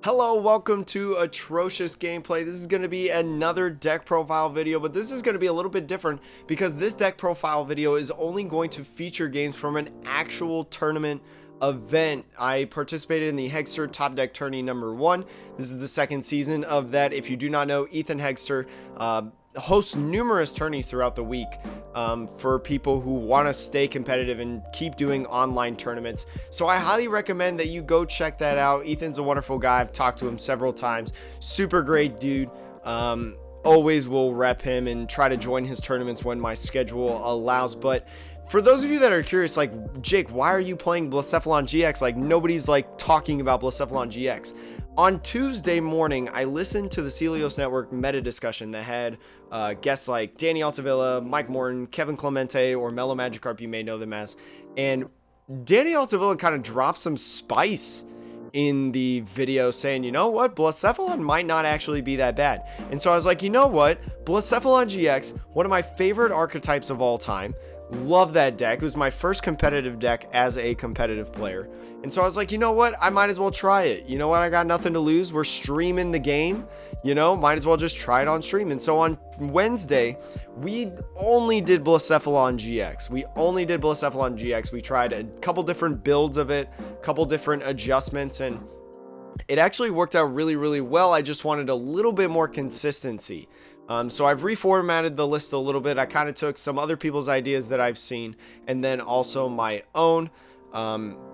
Hello, welcome to Atrocious Gameplay. This is going to be another deck profile video, but this is going to be a little bit different because this deck profile video is only going to feature games from an actual tournament event. I participated in the Hegster Top Deck tourney number 1. This is the second season of that. If you do not know, Ethan Hegster hosts numerous tourneys throughout the week for people who want to stay competitive and keep doing online tournaments. So I highly recommend that you go check that out. Ethan's a wonderful guy. I've talked to him several times. Super great dude. Always will rep him and try to join his tournaments when my schedule allows. But for those of you that are curious, like, Jake, why are you playing Blacephalon GX? Like, nobody's like talking about Blacephalon GX. On Tuesday morning, I listened to the Celios Network meta discussion that had guests like Danny Altavilla, Mike Morton, Kevin Clemente, or Mellow Magikarp, you may know them as. And Danny Altavilla kind of dropped some spice in the video saying, you know what, Blacephalon might not actually be that bad. And so I was like, you know what, Blacephalon GX, one of my favorite archetypes of all time. Love that deck. It was my first competitive deck as a competitive player. And so I was like, you know what? I might as well try it. You know what? I got nothing to lose. We're streaming the game. You know, might as well just try it on stream. And so on Wednesday, we only did Blacephalon GX. We tried a couple different builds of it, a couple different adjustments, and it actually worked out really, really well. I just wanted a little bit more consistency. So I've reformatted the list a little bit. I kind of took some other people's ideas that I've seen and then also my own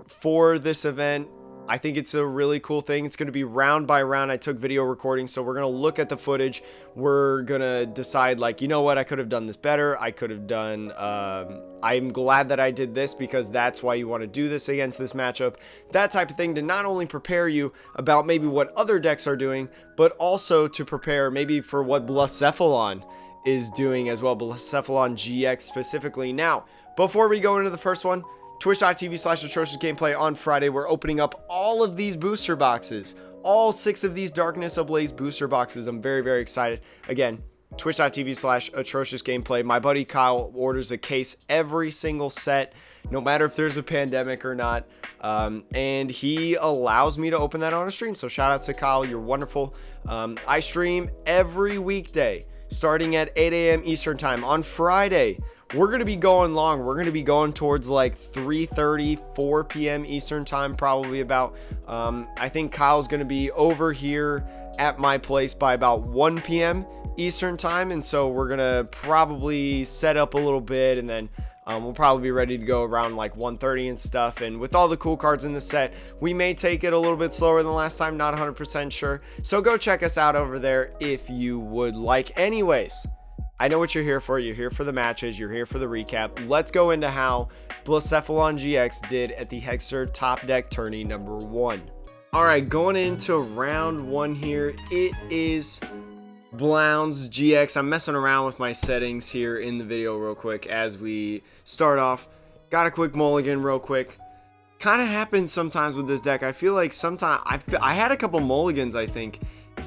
for this event. I think it's a really cool thing. It's going to be round by round. I took video recordings, so we're going to look at the footage. We're going to decide, like, you know what, I could have done this better. I could have done, I'm glad that I did this because that's why you want to do this against this matchup. That type of thing to not only prepare you about maybe what other decks are doing, but also to prepare maybe for what Blacephalon is doing as well. Blacephalon GX specifically. Now, before we go into the first one, twitch.tv/atrociousgameplay on Friday, we're opening up all of these booster boxes. All 6 of these Darkness Ablaze booster boxes. I'm very, very excited. Again, twitch.tv/atrociousgameplay. My buddy Kyle orders a case every single set, no matter if there's a pandemic or not. And he allows me to open that on a stream. So shout out to Kyle. You're wonderful. I stream every weekday starting at 8 a.m. Eastern time. On Friday, we're going to be going long. We're going to be going towards like 3:30, 4 p.m. Eastern time, probably about. I think Kyle's going to be over here at my place by about 1 p.m. Eastern time. And so we're going to probably set up a little bit and then we'll probably be ready to go around like 1:30 and stuff. And with all the cool cards in the set, we may take it a little bit slower than last time. Not 100% sure. So go check us out over there if you would like. Anyways, I know what you're here for. You're here for the matches. You're here for the recap. Let's go into how Blacephalon GX did at the Hegster Top Deck tourney number 1. All right, going into round 1 here, it is Blounds GX. I'm messing around with my settings here in the video real quick as we start off. Got a quick mulligan real quick. Kind of happens sometimes with this deck. I feel like sometimes I had a couple mulligans, I think,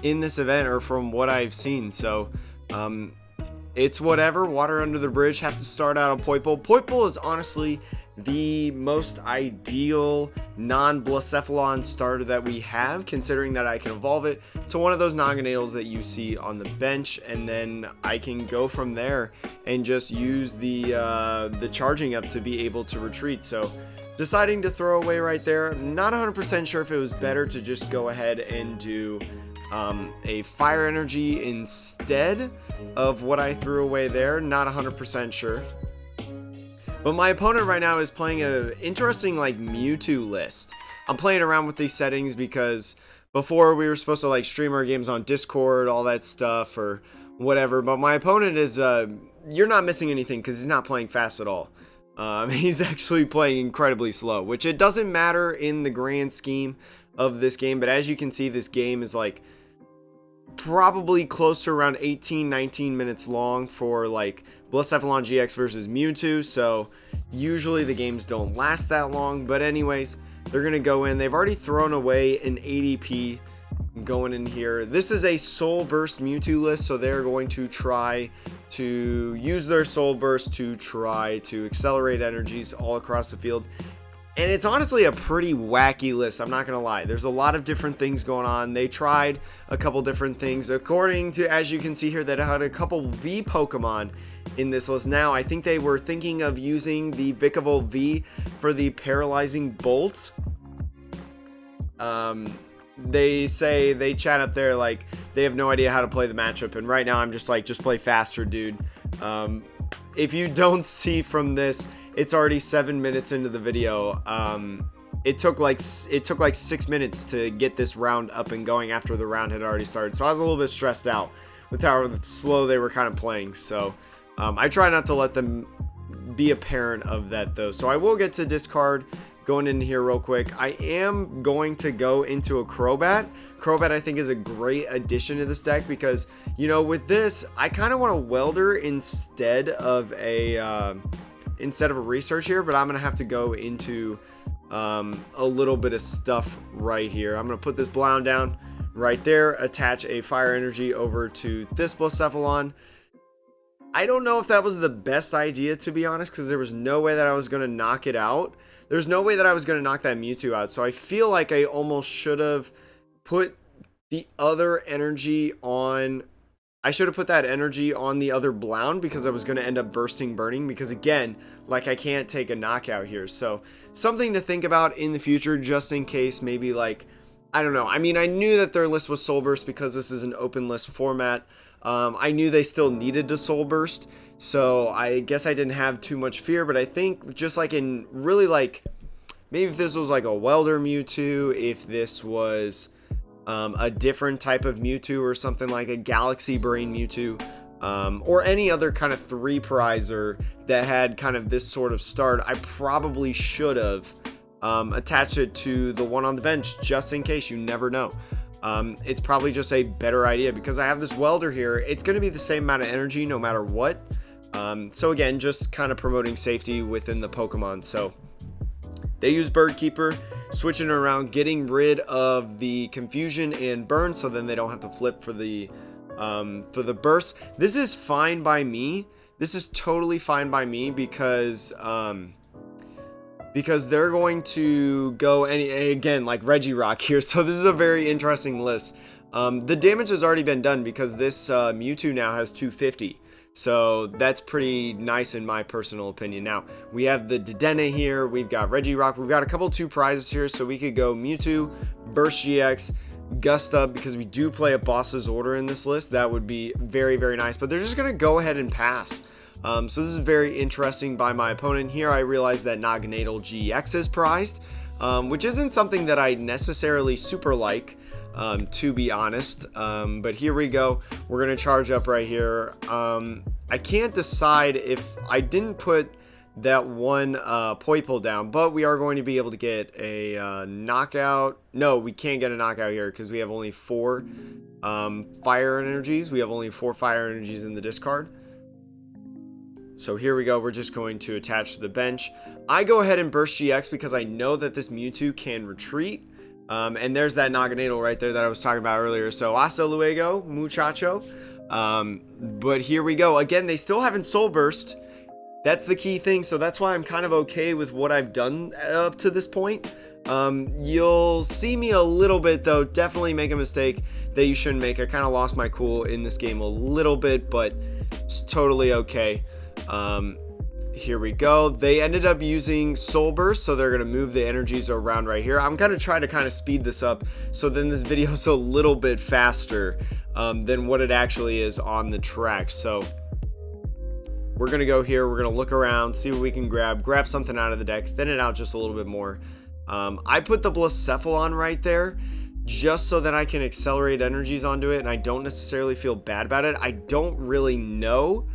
in this event or from what I've seen. So, it's whatever. Water under the bridge. Have to start out on Poipole. Poipole is honestly the most ideal non-Blacephalon starter that we have, considering that I can evolve it to one of those Naganadels that you see on the bench, and then I can go from there and just use the charging up to be able to retreat. So deciding to throw away right there. Not 100% sure if it was better to just go ahead and do a fire energy instead of what I threw away there. Not 100% sure. But my opponent right now is playing a interesting like Mewtwo list. I'm playing around with these settings because before we were supposed to like stream our games on Discord, all that stuff or whatever. But my opponent is, you're not missing anything because he's not playing fast at all. He's actually playing incredibly slow, which it doesn't matter in the grand scheme of this game. But as you can see, this game is like probably close to around 18-19 minutes long for like Blacephalon GX versus Mewtwo, so usually the games don't last that long. But anyways, they're gonna go in. They've already thrown away an ADP going in here. This is a Soul Burst Mewtwo list, so they're going to try to use their Soul Burst to try to accelerate energies all across the field. And it's honestly a pretty wacky list, I'm not going to lie. There's a lot of different things going on. They tried a couple different things. According to, as you can see here, that had a couple V Pokemon in this list. Now, I think they were thinking of using the Vikavolt V for the Paralyzing Bolt. They say, they chat up there like they have no idea how to play the matchup. And right now, I'm just like, just play faster, dude. If you don't see from this, it's already 7 minutes into the video. It took like 6 minutes to get this round up and going after the round had already started. So I was a little bit stressed out with how slow they were kind of playing. So I try not to let them be apparent of that though. So I will get to discard going in here real quick. I am going to go into a Crobat. Crobat I think is a great addition to this deck because, you know, with this, I kind of want a Welder instead of a research here, but I'm gonna have to go into a little bit of stuff right here. I'm gonna put this Blound down right there, attach a Fire Energy over to this Blacephalon. I don't know if that was the best idea, to be honest, because there was no way that I was gonna knock it out. There's no way that I was gonna knock that Mewtwo out, so I feel like I almost should have put the other energy on. I should have put that energy on the other Blound because I was going to end up burning because again, like I can't take a knockout here. So something to think about in the future, just in case, maybe like, I don't know. I mean, I knew that their list was Soul Burst because this is an open list format. I knew they still needed to Soul Burst. So I guess I didn't have too much fear, but I think just like in really like, maybe if this was like a Welder Mewtwo, if this was a different type of Mewtwo or something like a Galaxy Brain Mewtwo, or any other kind of 3 prizer that had kind of this sort of start, I probably should have attached it to the one on the bench just in case. You never know. It's probably just a better idea because I have this Welder here. It's going to be the same amount of energy no matter what. So again, just kind of promoting safety within the Pokemon. So they use Bird Keeper, switching around, getting rid of the confusion and burn, so then they don't have to flip for the burst. This is fine by me. This is totally fine by me because they're going to go again like Regirock here. So this is a very interesting list. The damage has already been done because this Mewtwo now has 250. So that's pretty nice in my personal opinion. Now, we have the Dedenne here. We've got Regirock. We've got a couple 2 prizes here. So we could go Mewtwo, Burst GX, Gust Up, because we do play a Boss's Order in this list. That would be very, very nice. But they're just going to go ahead and pass. So this is very interesting by my opponent. Here I realize that Naganadel GX is prized, which isn't something that I necessarily super like. To be honest, but here we go. We're gonna charge up right here. I can't decide if I didn't put that one Poipole down, but we are going to be able to get a knockout. No, we can't get a knockout here because we have only 4 fire energies. We have only 4 fire energies in the discard. So here we go. We're just going to attach to the bench. I go ahead and Burst GX because I know that this Mewtwo can retreat. And there's that Naganadel right there that I was talking about earlier. So hasta luego, muchacho. But here we go. Again, they still haven't Soul Burst. That's the key thing. So that's why I'm kind of okay with what I've done up to this point. You'll see me a little bit, though. Definitely make a mistake that you shouldn't make. I kind of lost my cool in this game a little bit, but it's totally okay. Here we go. They ended up using Soul Burst, so they're going to move the energies around right here. I'm going to try to kind of speed this up, so then this video is a little bit faster than what it actually is on the track. So we're going to go here. We're going to look around, see what we can grab something out of the deck, thin it out just a little bit more. I put the Blacephalon right there just so that I can accelerate energies onto it, and I don't necessarily feel bad about it. I don't really know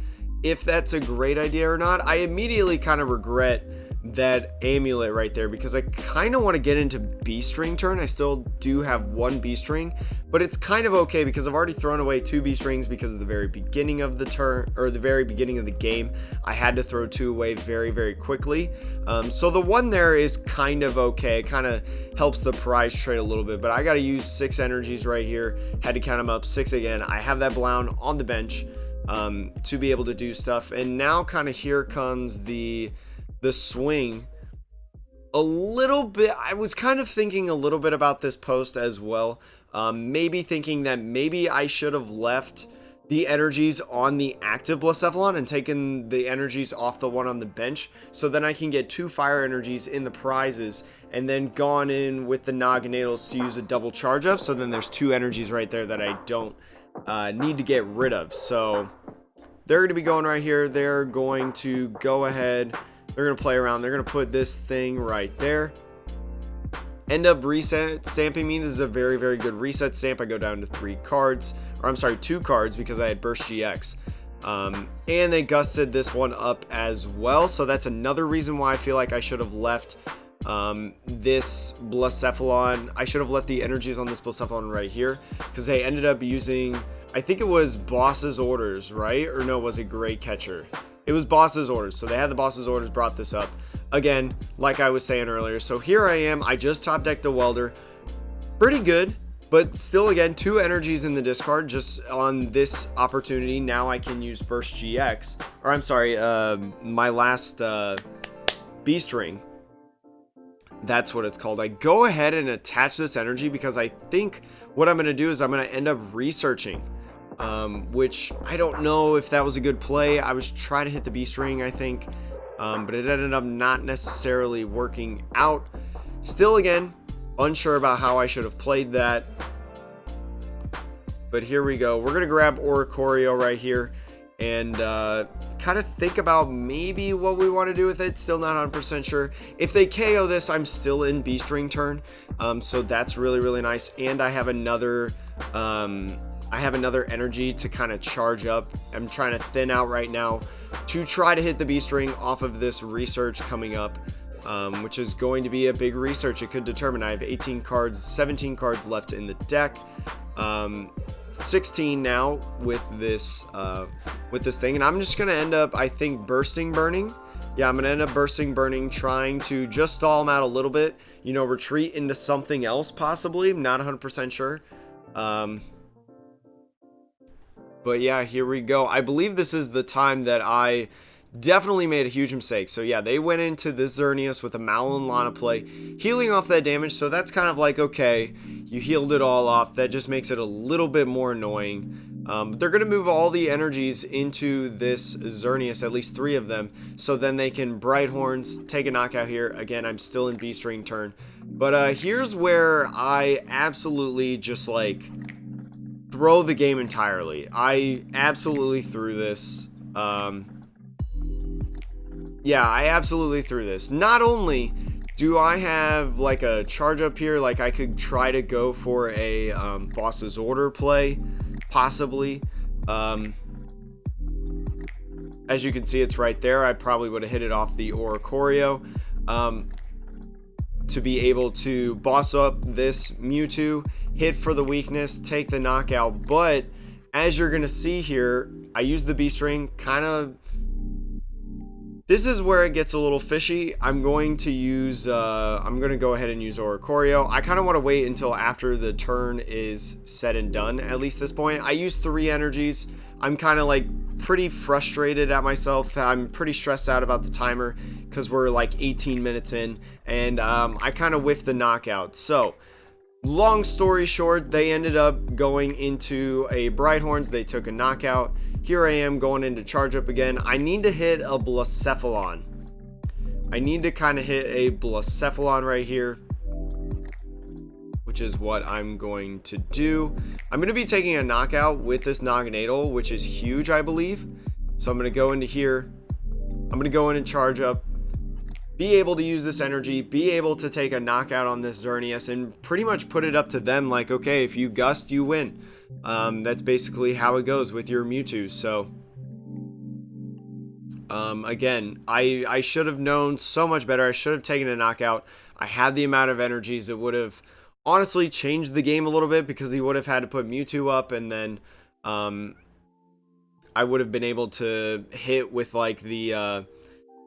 if that's a great idea or not. I immediately kind of regret that amulet right there because I kind of want to get into B-string turn. I still do have 1 B-string, but it's kind of okay because I've already thrown away 2 B-strings because of the very beginning of the turn, or the very beginning of the game. I had to throw 2 away very, very quickly. So the 1 there is kind of okay. It kind of helps the prize trade a little bit, but I got to use 6 energies right here. Had to count them up, 6 again. I have that Blound on the bench to be able to do stuff, and now kind of here comes the swing a little bit, I was kind of thinking a little bit about this post as well. Maybe thinking that maybe I should have left the energies on the active Blacephalon and taken the energies off the one on the bench, so then I can get 2 fire energies in the prizes, and then gone in with the Naginatals to use a double charge up, so then there's 2 energies right there that I don't need to get rid of. So they're going to be going right here. They're going to go ahead, they're going to play around, they're going to put this thing right there, end up reset stamping me. This is a very, very good reset stamp. I go down to 3 cards, or I'm sorry, 2 cards, because I had Burst GX. And they gusted this one up as well, so that's another reason why I feel like I should have left this Blacephalon. I should have left the energies on this Blacephalon right here, because they ended up using, I think it was Boss's Orders, right? Or no, was it Great Catcher? It was Boss's Orders, so they had the Boss's Orders, brought this up. Again, like I was saying earlier, so here I am, I just top decked the Welder. Pretty good, but still, again, 2 energies in the discard just on this opportunity. Now I can use Burst GX, or I'm sorry, my last Beast Ring. That's what it's called. I go ahead and attach this energy because I think what I'm going to do is I'm going to end up researching, which I don't know if that was a good play. I was trying to hit the Beast Ring, I think, but it ended up not necessarily working out. Still, again, unsure about how I should have played that. But here we go. We're going to grab Oricorio right here and kind of think about maybe what we want to do with it. Still not 100% sure. If they KO this, I'm still in Beast Ring turn. So that's really, really nice. And I have another energy to kind of charge up. I'm trying to thin out right now to try to hit the Beast Ring off of this research coming up. Which is going to be a big research. It could determine. I have 18 cards, 17 cards left in the deck, 16 now with this thing, and I'm just gonna end up, I think, burning. Yeah, I'm gonna end up burning, trying to just stall them out a little bit, you know, retreat into something else possibly. I'm not 100% sure. But yeah, here we go. I believe this is the time that I definitely made a huge mistake. So yeah, they went into this Xerneas with a Malin Lana play, healing off that damage. So that's kind of like, okay, you healed it all off. That just makes it a little bit more annoying. But they're going to move all the energies into this Xerneas, at least 3 of them. So then they can Bright Horns, take a knockout here. Again, I'm still in Beast Ring turn. But here's where I absolutely just like throw the game entirely. I absolutely threw this. Yeah, I absolutely threw this. Not only do I have like a charge up here, like I could try to go for a Boss's Order play, possibly. As you can see, it's right there. I probably would have hit it off the Oricorio to be able to boss up this Mewtwo, hit for the weakness, take the knockout. But as you're going to see here, I use the Beast Ring, kind of. This is where it gets a little fishy. I'm going to use, I'm going to go ahead and use Oricorio. I kind of want to wait until after the turn is said and done, at least this point. I use 3 energies. I'm kind of like pretty frustrated at myself. I'm pretty stressed out about the timer because we're like 18 minutes in, and I kind of whiffed the knockout. So, long story short, they ended up going into a Bright Horns. They took a knockout. Here I am going into charge up again. I need to hit a Blacephalon. I need to kind of hit a Blacephalon right here, which is what I'm going to do. I'm going to be taking a knockout with this Naginata, which is huge, I believe. So I'm going to go into here. I'm going to go in and charge up, be able to use this energy, be able to take a knockout on this Xerneas, and pretty much put it up to them like, okay, if you gust, you win. That's basically how it goes with your Mewtwo. So again, I should have known so much better. I should have taken a knockout. I had the amount of energies. It would have honestly changed the game a little bit because he would have had to put Mewtwo up, and then I would have been able to hit with like the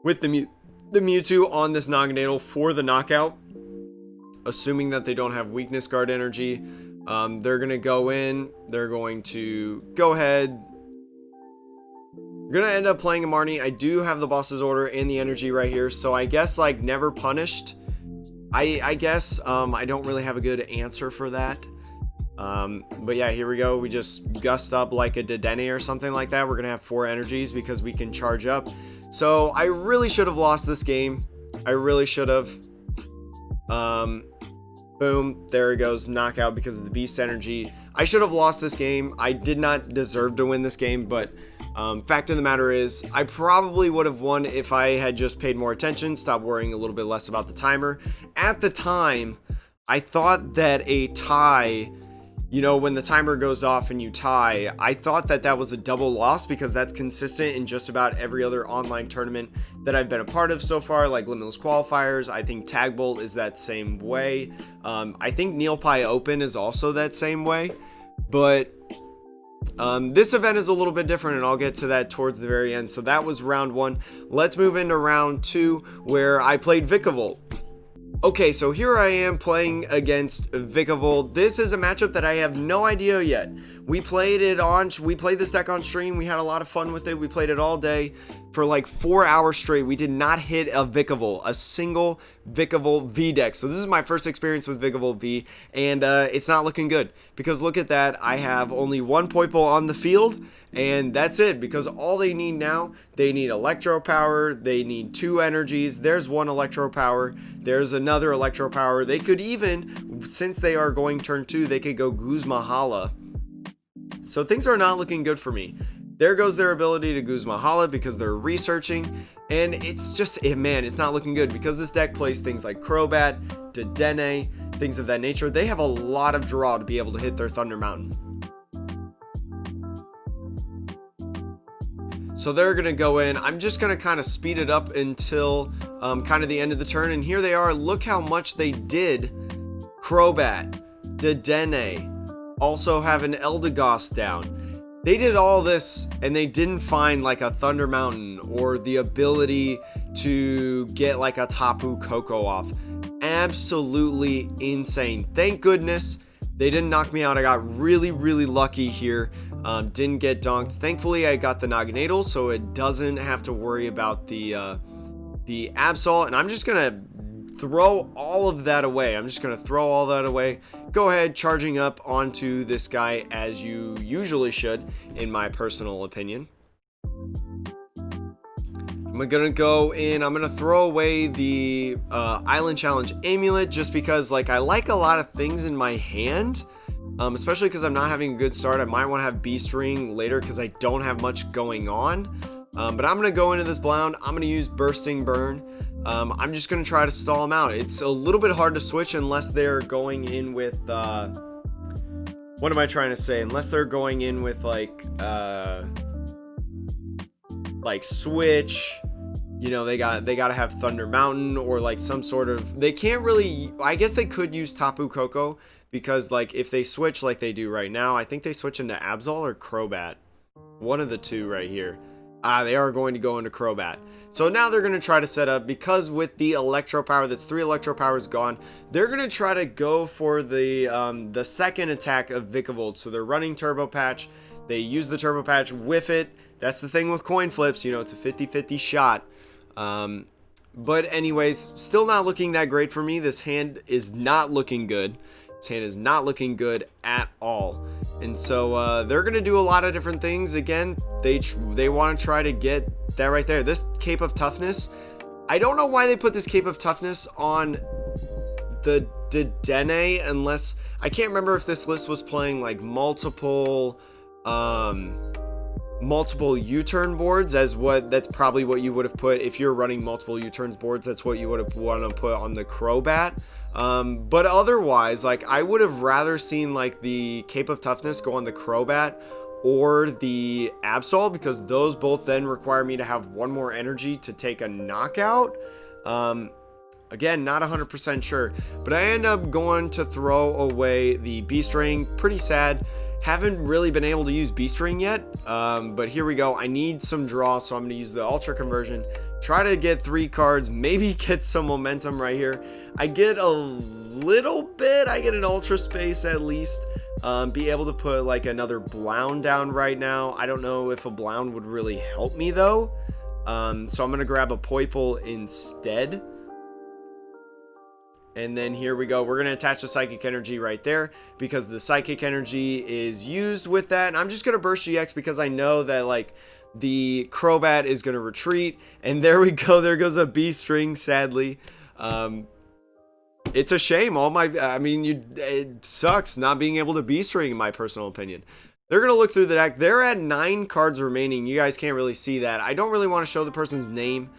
Mewtwo on this Naginata for the knockout, assuming that they don't have weakness guard energy. They're going to go in. They're going to go ahead. We're going to end up playing a Marnie. I do have the Boss's Order and the energy right here. So I guess like never punished I guess I don't really have a good answer for that. But yeah, here we go. We just gust up like a Dedenne or something like that. We're gonna have 4 energies because we can charge up. So I really should have lost this game. I really should have. Boom, there it goes, knockout because of the beast energy. I should have lost this game. I did not deserve to win this game, but fact of the matter is I probably would have won if I had just paid more attention, stopped worrying a little bit less about the timer. At the time, I thought that a tie, you know, when the timer goes off and you tie, I thought that that was a double loss because that's consistent in just about every other online tournament that I've been a part of so far, like Limitless Qualifiers. I think Tag Bolt is that same way. I think Neopie Open is also that same way. But this event is a little bit different, and I'll get to that towards the very end. So that was round 1. Let's move into round 2, where I played Vikavolt. Okay, so here I am playing against Vikavolt. This is a matchup that I have no idea yet. We played this deck on stream. We had a lot of fun with it. We played it all day for like 4 hours straight. We did not hit a Vikavolt, a single Vikavolt V deck. So this is my first experience with Vikavolt V, and it's not looking good because look at that. I have only 1 Poiple on the field, and that's it, because all they need now, they need Electro Power, they need 2 energies, there's 1 Electro Power, there's another Electro Power. They could even, since they are going turn 2, they could go Guzma Hala. So things are not looking good for me. There goes their ability to Guzma Hala because they're researching, and it's just, man, it's not looking good because this deck plays things like Crobat, Dedenne, things of that nature. They have a lot of draw to be able to hit their Thunder Mountain. So they're going to go in. I'm just going to kind of speed it up until kind of the end of the turn. And here they are. Look how much they did. Crobat, Dedenne, also have an Eldegoss down. They did all this and they didn't find like a Thunder Mountain or the ability to get like a Tapu Koko off. Absolutely insane. Thank goodness they didn't knock me out. I got really, really lucky here. Didn't get donked. Thankfully, I got the Naganadel, so it doesn't have to worry about the Absol. And I'm just gonna throw all of that away. Go ahead, charging up onto this guy as you usually should, in my personal opinion. I'm gonna go in. I'm gonna throw away the Island Challenge Amulet just because, like, I like a lot of things in my hand. Especially because I'm not having a good start. I might want to have Beast Ring later because I don't have much going on. But I'm going to go into this Blound. I'm going to use Bursting Burn. I'm just going to try to stall them out. It's a little bit hard to switch unless they're going in with... what am I trying to say? Unless they're going in with like Switch. You know, they got to have Thunder Mountain or like some sort of... They can't really... I guess they could use Tapu Koko. Because, like, if they switch like they do right now, I think they switch into Absol or Crobat. One of the two right here. They are going to go into Crobat. So now they're going to try to set up, because with the Electro Power, that's 3 Electro Powers gone, they're going to try to go for the second attack of Vikavolt. So they're running Turbo Patch. They use the Turbo Patch, whiff it. That's the thing with coin flips. You know, it's a 50-50 shot. But anyways, still not looking that great for me. This hand is not looking good. This hand is not looking good at all. And so they're going to do a lot of different things. Again, they want to try to get that right there. This Cape of Toughness, I don't know why they put this Cape of Toughness on the Dedenne, unless... I can't remember if this list was playing like multiple U-turn boards, that's probably what you would have put if you're running multiple U-turns boards. That's what you would have wanted to put on the Crobat. But otherwise, like, I would have rather seen like the Cape of Toughness go on the Crobat or the Absol, because those both then require me to have one more energy to take a knockout. Again, not 100% sure, but I end up going to throw away the Beast Ring. Pretty sad. Haven't really been able to use Beast Ring yet, but here we go. I need some draw, so I'm going to use the Ultra Conversion. Try to get 3 cards, maybe get some momentum right here. I get a little bit. I get an Ultra Space at least. Be able to put like another Blound down right now. I don't know if a Blound would really help me though. So I'm going to grab a Poiple instead. And then here we go. We're going to attach the psychic energy right there because the psychic energy is used with that. And I'm just going to burst GX because I know that like the Crobat is going to retreat. And there we go. There goes a B string, sadly. It's a shame. It sucks not being able to B string in my personal opinion. They're going to look through the deck. They're at 9 cards remaining. You guys can't really see that. I don't really want to show the person's name.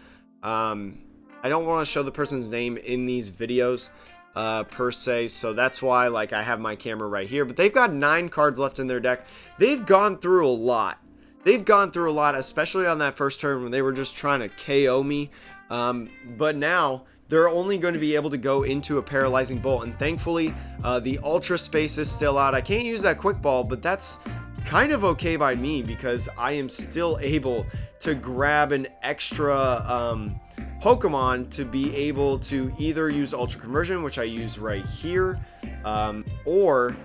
I don't want to show the person's name in these videos per se, so that's why like I have my camera right here. But they've got 9 cards left in their deck. They've gone through a lot. Especially on that first turn when they were just trying to KO me. But now they're only going to be able to go into a paralyzing bolt, and thankfully the ultra space is still out. I can't use that quick ball, but that's kind of okay by me because I am still able to grab an extra Pokemon to be able to either use Ultra Conversion, which I use right here, or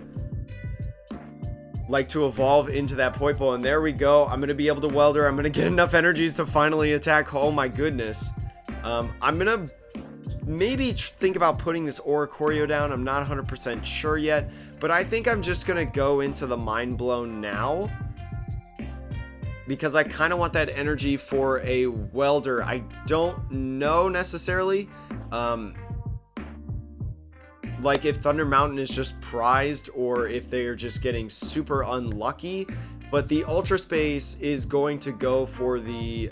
like to evolve into that Poipole. And there we go. I'm going to be able to Welder. I'm going to get enough energies to finally attack. Oh my goodness. I'm going to maybe think about putting this Oricorio down. I'm not 100% sure yet, but I think I'm just going to go into the Mind Blown now, because I kind of want that energy for a Welder. I don't know necessarily like if Thunder Mountain is just prized or if they're just getting super unlucky, but the Ultra Space is going to go for the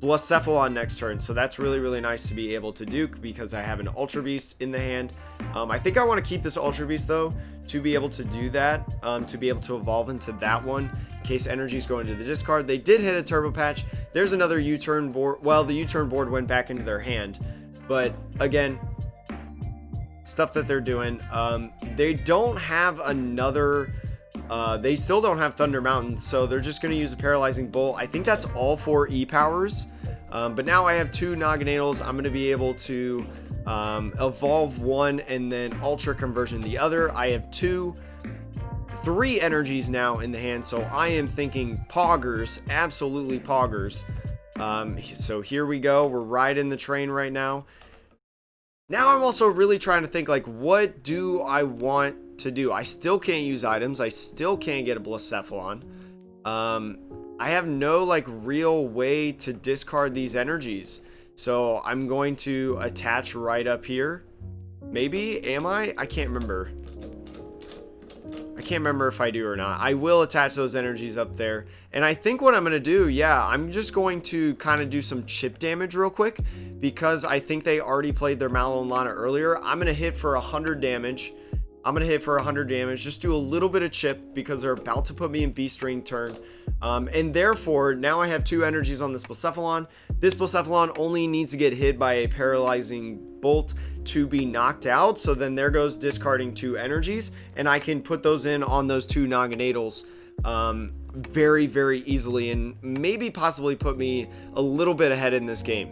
Blacephalon next turn, so that's really nice to be able to do because I have an Ultra Beast in the hand. I think I want to keep this Ultra Beast though to be able to do that, to be able to evolve into that one in case energy's going to the discard. They did hit a Turbo Patch. There's another U-turn board. Well, the U-turn board went back into their hand, but again, stuff that they're doing. They don't have another. They still don't have Thunder Mountain, so they're just going to use a Paralyzing Bolt. I think that's all 4 E-Powers. But now I have 2 Naganadels. I'm going to be able to evolve one and then Ultra Conversion the other. I have 3 energies now in the hand, so I am thinking Poggers, absolutely Poggers. So here we go. We're riding the train right now. Now I'm also really trying to think, like, what do I want to do? I still can't use items. I still can't get a Blacephalon. I have no, like, real way to discard these energies. So I'm going to attach right up here. Maybe? Am I? I can't remember. I can't remember if I do or not. I will attach those energies up there. And I think what I'm going to do, yeah, I'm just going to kind of do some chip damage real quick, because I think they already played their Mallow and Lana earlier. I'm going to hit for 100 damage. Just do a little bit of chip because they're about to put me in Beast Ring turn. And therefore, now I have 2 energies on this Blacephalon. This Blacephalon only needs to get hit by a Paralyzing Bolt to be knocked out. So then there goes discarding 2 energies, and I can put those in on those 2 Naganadels very easily, and maybe possibly put me a little bit ahead in this game.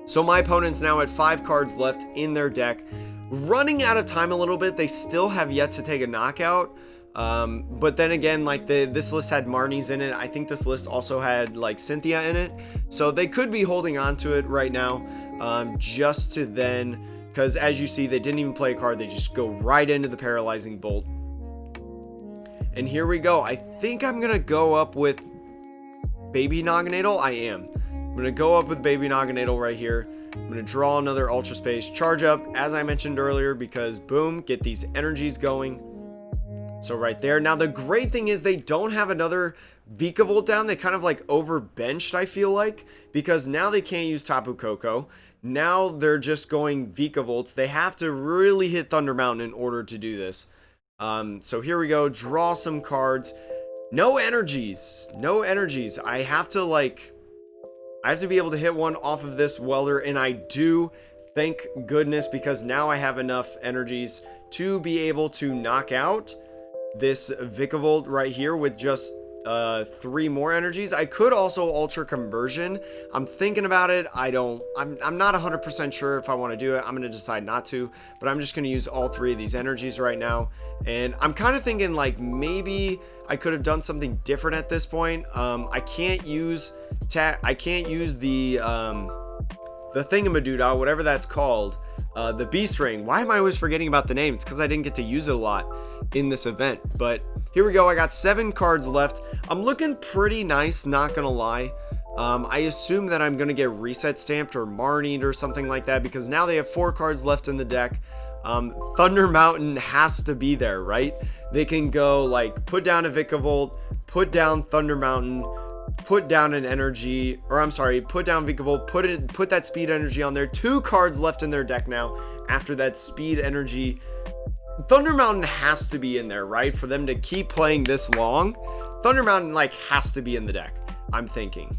So my opponent's now at 5 cards left in their deck, running out of time a little bit. They still have yet to take a knockout, but then again, like, this list had Marnie's in it. I think this list also had like Cynthia in it, so they could be holding on to it right now, just to then, because as you see, they didn't even play a card. They just go right into the Paralyzing Bolt. And here we go. I think I'm gonna go up with Baby Naganadel. I am. I'm gonna go up with Baby Naganadel right here. I'm going to draw another Ultra Space, charge up, as I mentioned earlier, because boom, get these energies going. So right there. Now, the great thing is they don't have another Vikavolt down. They kind of like overbenched, I feel like, because now they can't use Tapu Koko. Now they're just going Vikavolts. They have to really hit Thunder Mountain in order to do this. So here we go. Draw some cards. No energies. I have to be able to hit one off of this Welder, and I do, thank goodness, because now I have enough energies to be able to knock out this Vikavolt right here with just 3 more energies. I could also Ultra Conversion. I'm thinking about it. I'm not 100% sure if I want to do it. I'm going to decide not to, but I'm just going to use all 3 of these energies right now. And I'm kind of thinking, like, maybe I could have done something different at this point. I can't use the Thingamadoodle, whatever that's called, the Beast Ring. Why am I always forgetting about the name? It's because I didn't get to use it a lot in this event. But here we go. I got 7 cards left. I'm looking pretty nice, not gonna lie. I assume that I'm gonna get reset stamped or Marnied or something like that, because now they have 4 cards left in the deck. Thunder Mountain has to be there, right? They can go like put down a Vikavolt, put down Thunder Mountain, put down an energy, or I'm sorry, put down Vikavolt, put that speed energy on there. 2 cards left in their deck now after that speed energy. Thunder Mountain has to be in there, right? For them to keep playing this long, Thunder Mountain like has to be in the deck, I'm thinking.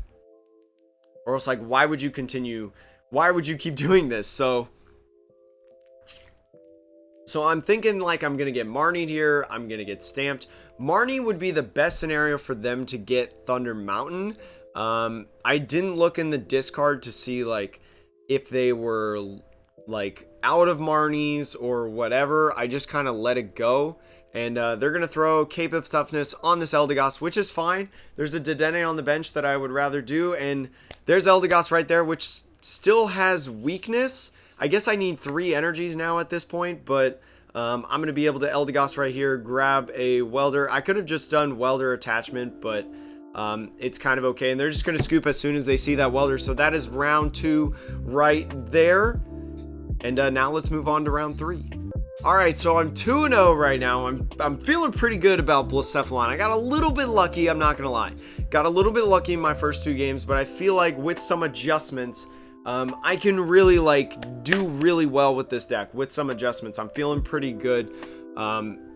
Or else, like, why would you continue? Why would you keep doing this? So I'm thinking like I'm gonna get Marnied here. I'm gonna get stamped. Marnie would be the best scenario for them to get Thunder Mountain. I didn't look in the discard to see like if they were like out of Marnies or whatever. I just kind of let it go. And they're going to throw Cape of Toughness on this Eldegoss, which is fine. There's a Dedenne on the bench that I would rather do. And there's Eldegoss right there, which still has weakness. I guess I need 3 energies now at this point. But I'm going to be able to Eldegoss right here, grab a Welder. I could have just done Welder attachment, but it's kind of okay. And they're just going to scoop as soon as they see that Welder. So that is round 2 right there. And now let's move on to round 3. Alright, so I'm 2-0 right now. I'm feeling pretty good about Blacephalon. I got a little bit lucky, I'm not gonna lie. Got a little bit lucky in my first 2 games, but I feel like with some adjustments, I can really like do really well with this deck. With some adjustments, I'm feeling pretty good.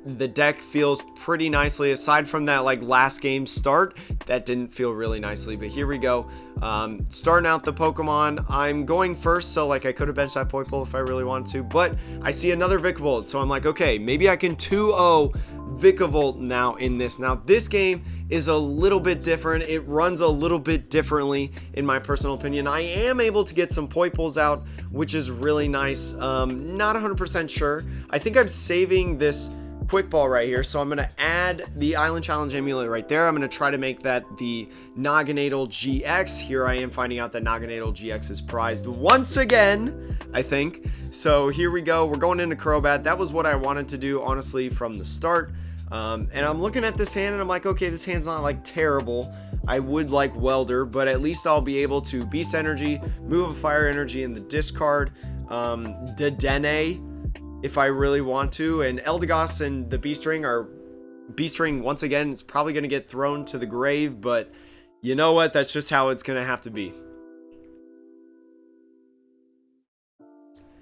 The deck feels pretty nicely, aside from that like last game start that didn't feel really nicely. But here we go. Starting out the Pokemon, I'm going first, so like I could have benched that Poipole if I really wanted to, but I see another Vikavolt, so I'm like, okay, maybe I can 2-0 Vikavolt now in this. Now this game is a little bit different. It runs a little bit differently in my personal opinion. I am able to get some Poipoles out, which is really nice. Not 100% sure. I think I'm saving this Quick Ball right here, so I'm going to add the Island Challenge Amulet right there. I'm going to try to make that the Naganadel GX. Here I am finding out that Naganadel GX is prized once again, I think. So here we go. We're going into Crobat. That was what I wanted to do, honestly, from the start. And I'm looking at this hand, and I'm like, okay, this hand's not, like, terrible. I would like Welder, but at least I'll be able to Beast Energy, move a Fire Energy in the discard, Dedenne, if I really want to, and Eldegoss and the Beast Ring once again, it's probably going to get thrown to the grave, but you know what, that's just how it's going to have to be.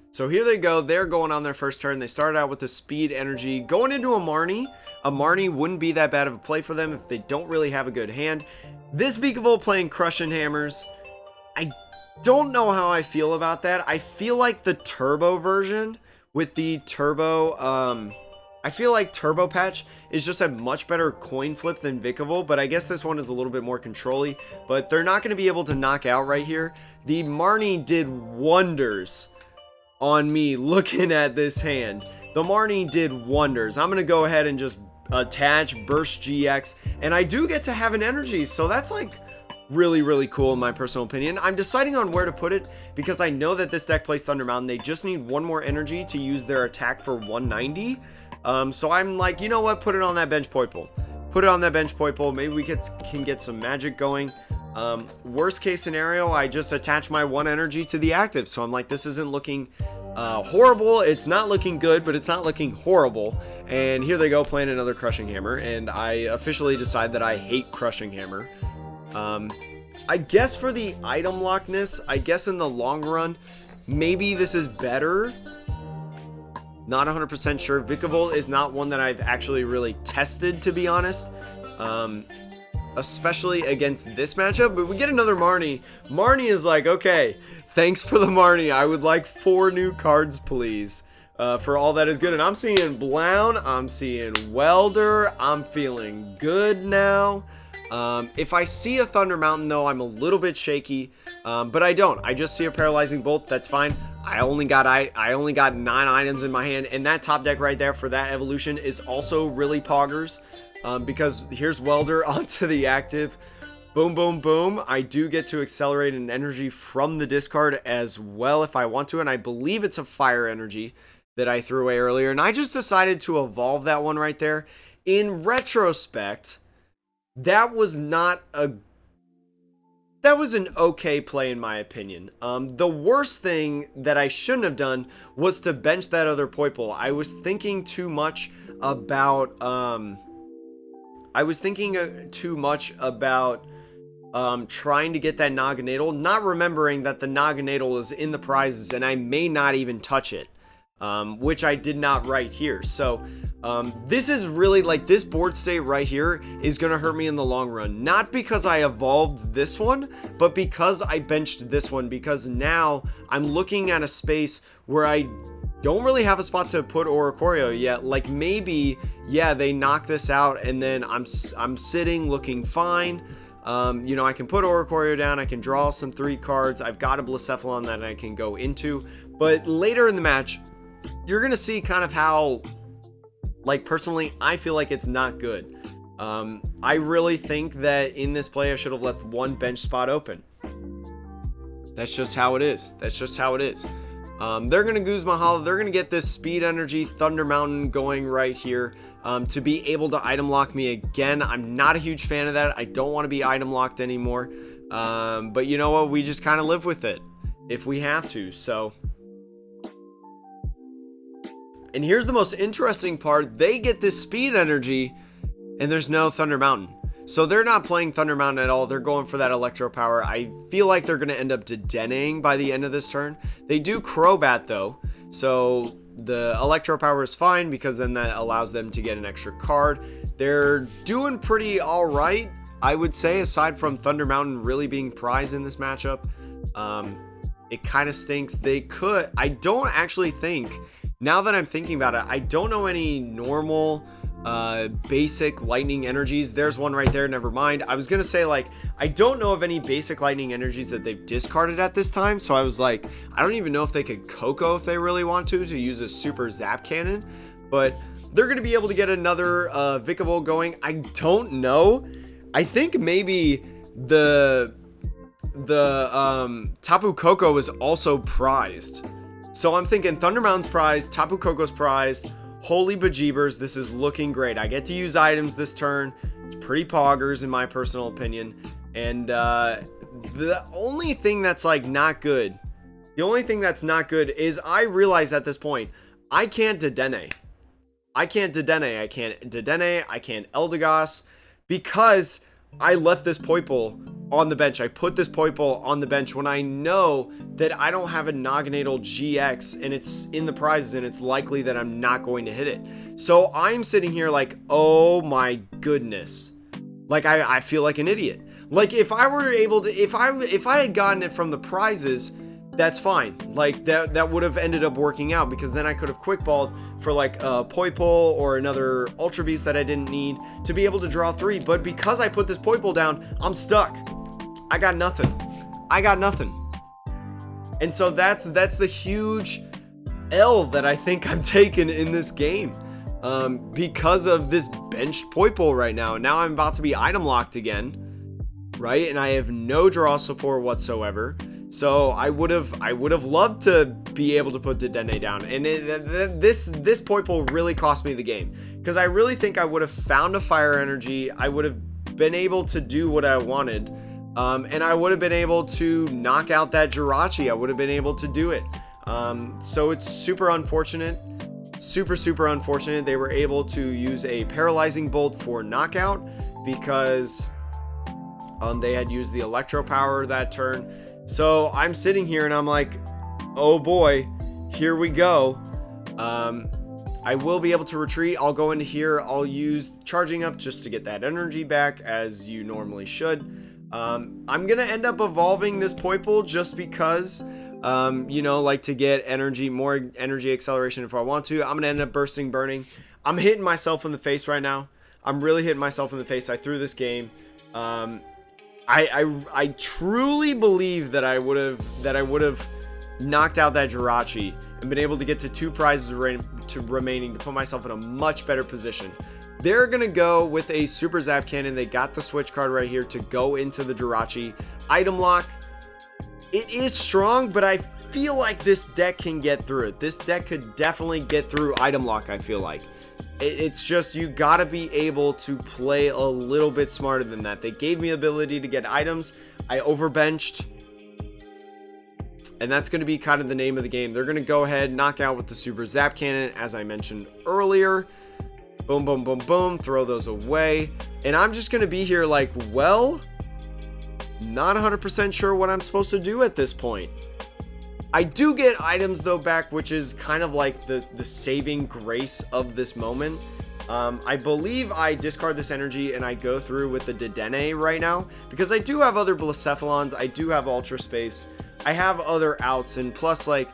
So here they go, they're going on their first turn. They started out with the Speed Energy, going into a Marnie. A Marnie wouldn't be that bad of a play for them if they don't really have a good hand. This Vikavolt playing Crushing Hammers, I don't know how I feel about that. I feel like the Turbo version with the Turbo, I feel like Turbo Patch is just a much better coin flip than Vikavolt, but I guess this one is a little bit more control-y, but they're not going to be able to knock out right here. The Marnie did wonders on me looking at this hand. The Marnie did wonders. I'm going to go ahead and just attach Burst GX, and I do get to have an energy, so that's like really cool in my personal opinion. I'm deciding on where to put it because I know that this deck plays Thunder Mountain. They just need 1 more energy to use their attack for 190. So I'm like, you know what, put it on that bench Poipole. Put it on that bench Poipole. Maybe we can get some magic going. Worst case scenario, I just attach my 1 energy to the active. So I'm like, this isn't looking horrible. It's not looking good, but it's not looking horrible. And here they go playing another Crushing Hammer, and I officially decide that I hate Crushing Hammer. I guess for the item lockness, I guess in the long run, maybe this is better. Not 100% sure. Vikavolt is not one that I've actually really tested, to be honest. Especially against this matchup, but we get another Marnie. Marnie is like, okay, thanks for the Marnie. I would like 4 new cards, please. For all that is good. And I'm seeing Blown. I'm seeing Welder. I'm feeling good now. If I see a Thunder Mountain, though, I'm a little bit shaky, but I don't. I just see a Paralyzing Bolt. That's fine. I only got 9 items in my hand, and that top deck right there for that evolution is also really poggers, because here's Welder onto the active. Boom, boom, boom. I do get to accelerate an energy from the discard as well if I want to, and I believe it's a fire energy that I threw away earlier, and I just decided to evolve that one right there. In retrospect, that was not a... That was an okay play in my opinion. The worst thing that I shouldn't have done was to bench that other Poiple. I was thinking too much about... trying to get that Naganadel, not remembering that the Naganadel is in the prizes and I may not even touch it, which I did not right here. So this is really like, this board state right here is going to hurt me in the long run, not because I evolved this one, but because I benched this one, because now I'm looking at a space where I don't really have a spot to put Oricorio yet. Like maybe, yeah, they knock this out and then I'm sitting looking fine. You know, I can put Oricorio down, I can draw some 3 cards, I've got a Blacephalon that I can go into, but later in the match, you're gonna see kind of how, like, personally, I feel like it's not good. I really think that in this play, I should have left 1 bench spot open. That's just how it is. That's just how it is. They're going to Guzma Hollow. They're going to get this speed energy Thunder Mountain going right here to be able to item lock me again. I'm not a huge fan of that. I don't want to be item locked anymore. But you know what? We just kind of live with it if we have to. So, and here's the most interesting part. They get this speed energy and there's no Thunder Mountain. So they're not playing Thunder Mountain at all. They're going for that Electro Power. I feel like they're going to end up Dedenaing by the end of this turn. They do Crobat though. So the Electro Power is fine because then that allows them to get an extra card. They're doing pretty all right, I would say, aside from Thunder Mountain really being prized in this matchup. It kind of stinks. They could... I don't actually think... Now that I'm thinking about it, I don't know any normal... basic lightning energies. There's one right there, never mind. I was gonna say, like, I don't know of any basic lightning energies that they've discarded at this time, so I was like, I don't even know if they could Coco if they really want to use a super zap cannon, but they're gonna be able to get another Vikavolt going. I don't know. I think maybe the Tapu Koko is also prized, so I'm thinking Thunder Mountain's prized, Tapu Koko's prized. Holy bejeebers, this is looking great. I get to use items this turn. It's pretty poggers in my personal opinion. And the only thing that's like not good, is I realize at this point, I can't Dedenne. I can't Dedenne, I can't Eldegoss, because I left this Poiple on the bench. I put this Poiple on the bench when I know that I don't have a Naganadel GX and it's in the prizes and it's likely that I'm not going to hit it. So I'm sitting here like, oh my goodness. Like I feel like an idiot. Like if I were able to, if I had gotten it from the prizes, that's fine. Like that would have ended up working out, because then I could have quick balled for like a Poiple or another Ultra Beast that I didn't need to be able to draw 3. But because I put this Poiple down, I'm stuck. I got nothing. And so that's the huge L that I think I'm taking in this game, because of this benched Poiple right now. Now I'm about to be item locked again, right? And I have no draw support whatsoever. So I would have loved to be able to put Dedenne down, and this Poiple really cost me the game, because I really think I would have found a fire energy. I would have been able to do what I wanted, and I would have been able to knock out that Jirachi. I would have been able to do it. So it's super unfortunate, super unfortunate. They were able to use a paralyzing bolt for knockout because they had used the Electro Power that turn. So I'm sitting here and I'm like, oh boy, here we go. I will be able to retreat. I'll go into here. I'll use charging up just to get that energy back, as you normally should. I'm going to end up evolving this Poiple just because, you know, like to get energy, more energy acceleration if I want to. I'm going to end up bursting, burning. I'm hitting myself in the face right now. I'm really hitting myself in the face. I threw this game. I truly believe that I would have knocked out that Jirachi and been able to get to 2 prizes remaining to put myself in a much better position. They're going to go with a Super Zap Cannon. They got the switch card right here to go into the Jirachi item lock. It is strong, but I feel like this deck can get through it. This deck could definitely get through item lock, I feel like. It's just, you got to be able to play a little bit smarter than that. They gave me ability to get items. I overbenched. And that's going to be kind of the name of the game. They're going to go ahead, knock out with the Super Zap Cannon, as I mentioned earlier. Boom, boom, boom, boom. Throw those away. And I'm just going to be here like, well, not 100% sure what I'm supposed to do at this point. I do get items, though, back, which is kind of like the saving grace of this moment. I believe I discard this energy and I go through with the Dedenne right now, because I do have other Blacephalons. I do have Ultra Space. I have other outs, and plus, like,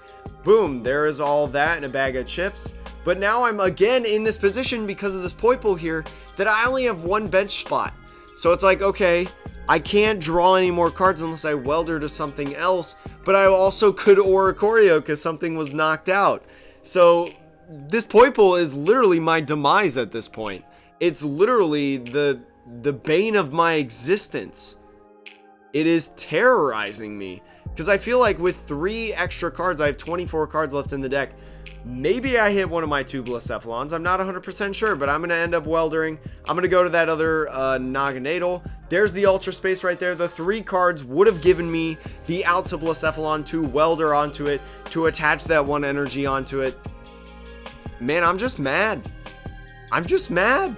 boom, there is all that in a bag of chips. But now I'm again in this position because of this Poiple here that I only have one bench spot. So it's like, okay, I can't draw any more cards unless I welder to something else, but I also could Oricorio because something was knocked out. So this Poiple is literally my demise at this point. It's literally the bane of my existence. It is terrorizing me. Because I feel like with 3 extra cards, I have 24 cards left in the deck. Maybe I hit one of my 2 Blacephalons. I'm not 100% sure, but I'm going to end up weldering. I'm going to go to that other Naganadel. There's the Ultra Space right there. The 3 cards would have given me the out to Blacephalon to welder onto it, to attach that 1 energy onto it. Man, I'm just mad. I'm just mad.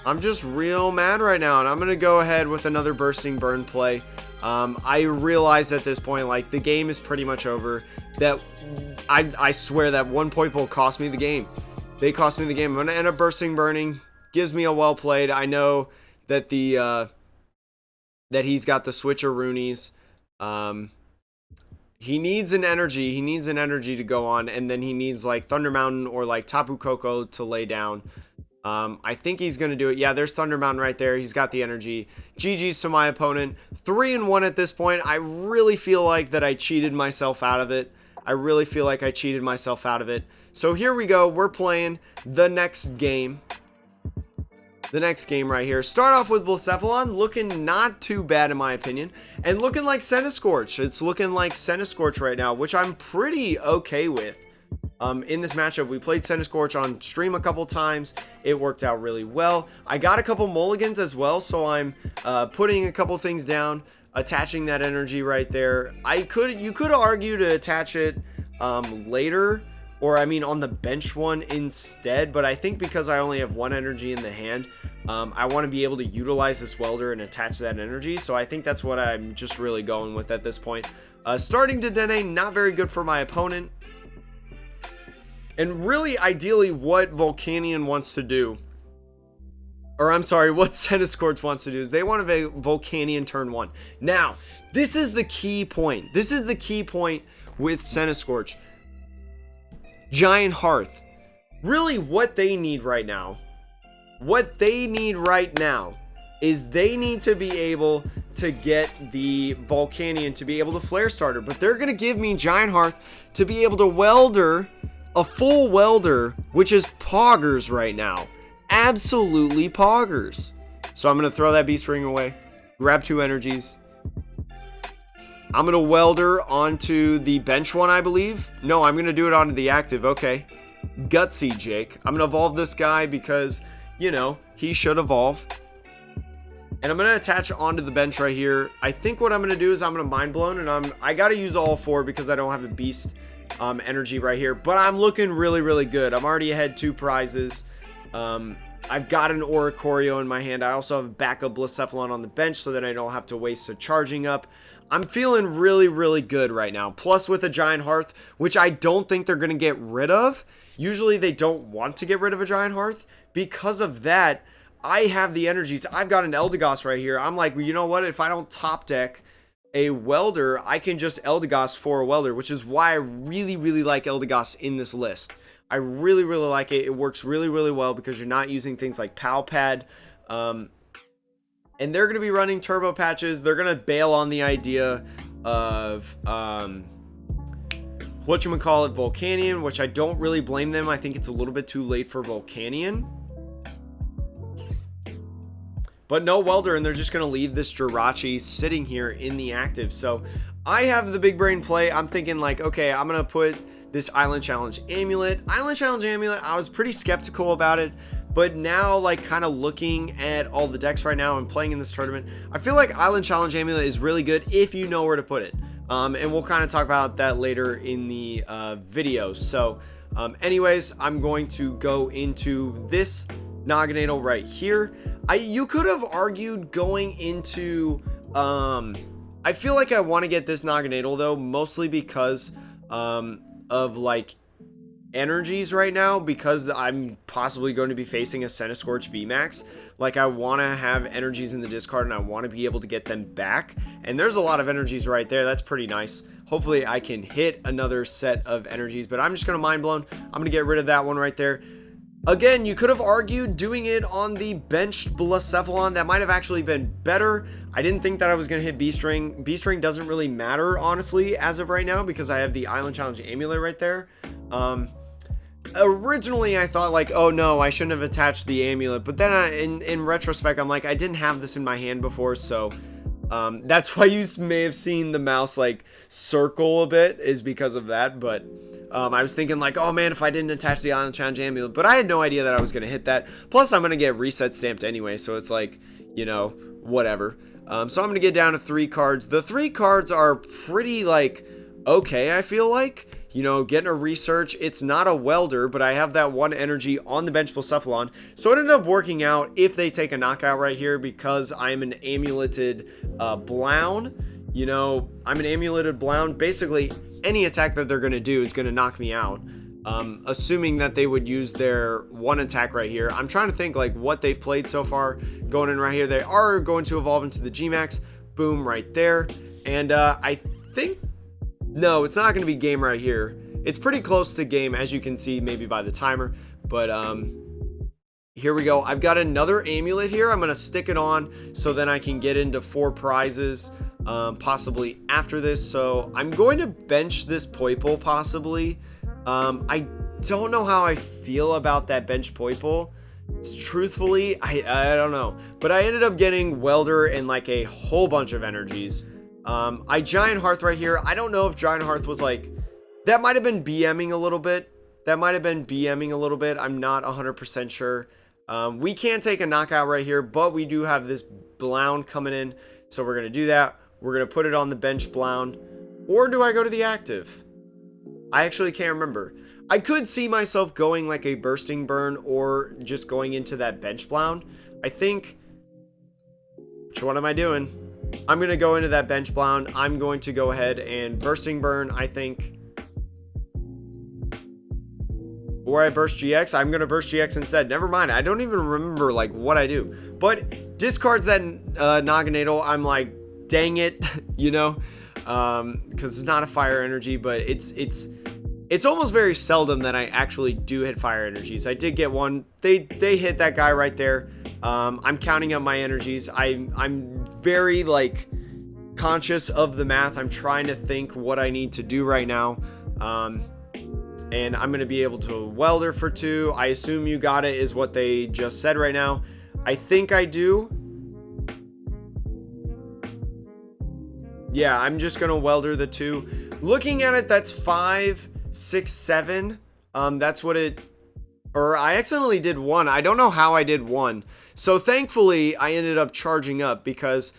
I'm just real mad right now, and I'm going to go ahead with another Bursting Burn play. I realize at this point, like, the game is pretty much over. That I swear that one Poiple cost me the game. They cost me the game. I'm going to end up Bursting Burning. Gives me a well played. I know that the that he's got the Switcheroonies. He needs an energy. He needs an energy to go on, and then he needs like Thunder Mountain or like Tapu Koko to lay down. I think he's going to do it. Yeah, there's Thunder Mountain right there. He's got the energy. GG's to my opponent. 3-1 at this point. I really feel like that I cheated myself out of it. I really feel like I cheated myself out of it. So here we go. We're playing the next game. The next game right here. Start off with Blacephalon. Looking not too bad in my opinion. And looking like Centiskorch. It's looking like Centiskorch right now, which I'm pretty okay with. In this matchup, we played Centiskorch on stream a couple times. It worked out really well. I got a couple mulligans as well, so I'm putting a couple things down, attaching that energy right there. You could argue to attach it later, or I mean on the bench one instead, but I think because I only have 1 energy in the hand, I want to be able to utilize this welder and attach that energy, so I think that's what I'm just really going with at this point. Starting Dedenne, not very good for my opponent. And really, ideally, what Volcanion wants to do, or I'm sorry, what Centiskorch wants to do is they want to Volcanion turn 1. Now, this is the key point. This is the key point with Centiskorch. Giant Hearth. Really, what they need right now, is they need to be able to get the Volcanion to be able to Flare Starter. But they're going to give me Giant Hearth to be able to welder a full welder, which is poggers right now. Absolutely poggers. So I'm going to throw that Beast Ring away. Grab 2 energies. I'm going to welder onto the bench one, I believe. No, I'm going to do it onto the active. Okay. Gutsy Jake. I'm going to evolve this guy because, you know, he should evolve. And I'm going to attach onto the bench right here. I think what I'm going to do is I'm going to Mind Blown, and I got to use all 4 because I don't have a Beast energy right here, but I'm looking really, really good. I'm already ahead 2 prizes. I've got an Oricorio in my hand. I also have a backup Blacephalon on the bench so that I don't have to waste a charging up. I'm feeling really, really good right now. Plus with a Giant Hearth, which I don't think they're going to get rid of. Usually they don't want to get rid of a Giant Hearth. Because of that, I have the energies. I've got an Eldegoss right here. I'm like, well, you know what? If I don't top deck a welder, I can just Eldegoss for a welder, which is why I really, really like Eldegoss in this list. I really, really like it. It works really, really well because you're not using things like Pal Pad. And they're going to be running turbo patches. They're going to bail on the idea of whatchamacallit, Volcanion, which I don't really blame them. I think it's a little bit too late for Volcanion. But no welder, and they're just going to leave this Jirachi sitting here in the active. So I have the big brain play. I'm thinking like, okay, I'm going to put this Island Challenge Amulet. Island Challenge Amulet, I was pretty skeptical about it. But now, like, kind of looking at all the decks right now and playing in this tournament, I feel like Island Challenge Amulet is really good if you know where to put it. And we'll kind of talk about that later in the video. So anyways, I'm going to go into this Naganadel right here. You could have argued going into I feel like I want to get this Naganadel though, mostly because of like energies right now, because I'm possibly going to be facing a Centiskorch VMAX. Like, I want to have energies in the discard and I want to be able to get them back, and there's a lot of energies right there. That's pretty nice. Hopefully I can hit another set of energies, but I'm just gonna Mind Blown. I'm gonna get rid of that one right there. Again, you could have argued doing it on the benched Blacephalon. That might have actually been better. I didn't think that I was going to hit B-String. B-String doesn't really matter, honestly, as of right now, because I have the Island Challenge Amulet right there. Originally, I thought, like, oh no, I shouldn't have attached the amulet. But then in retrospect, I'm like, I didn't have this in my hand before, so that's why you may have seen the mouse, like, circle a bit, is because of that. But I was thinking like, oh man, if I didn't attach the Island Challenge Amulet, but I had no idea that I was going to hit that. Plus, I'm going to get reset stamped anyway, so it's like, you know, whatever. So I'm going to get down to 3 cards. The 3 cards are pretty, like, okay, I feel like. You know, getting a research. It's not a welder, but I have that 1 energy on the bench Blacephalon. So it ended up working out if they take a knockout right here, because I'm an amuleted Blown. You know, I'm an amuleted Blown. Basically, any attack that they're going to do is going to knock me out. Assuming that they would use their 1 attack right here. I'm trying to think like what they've played so far. Going in right here, they are going to evolve into the Gmax. Boom, right there. And I think, no, it's not going to be game right here. It's pretty close to game, as you can see, maybe by the timer. But here we go. I've got another amulet here. I'm going to stick it on so then I can get into 4 prizes. Possibly after this. So I'm going to bench this Poipole possibly. I don't know how I feel about that bench Poipole. Truthfully, I don't know. But I ended up getting Welder and like a whole bunch of energies. I Giant Hearth right here. I don't know if Giant Hearth was like, that might have been BMing a little bit. I'm not 100% sure. We can't take a knockout right here, but we do have this Blown coming in. So we're going to do that. We're going to put it on the bench Blown. Or do I go to the active? I actually can't remember. I could see myself going like a Bursting Burn or just going into that bench Blown. I think... Which one am I doing? I'm going to go into that bench Blown. I'm going to go ahead and Bursting Burn, I think. Or I Burst GX. I'm going to Burst GX instead. Never mind. I don't even remember like what I do. But discards that Naganadel. I'm like, dang it, you know, because it's not a fire energy, but it's almost very seldom that I actually do hit fire energies. I did get one. They hit that guy right there. I'm counting up my energies. I'm very like conscious of the math. I'm trying to think what I need to do right now. And I'm going to be able to welder for 2. I assume you got it is what they just said right now. I think I do. Yeah, I'm just going to welder the 2. Looking at it, that's 5, 6, 7. That's what it... Or I accidentally did 1. I don't know how I did 1. So thankfully, I ended up charging up because...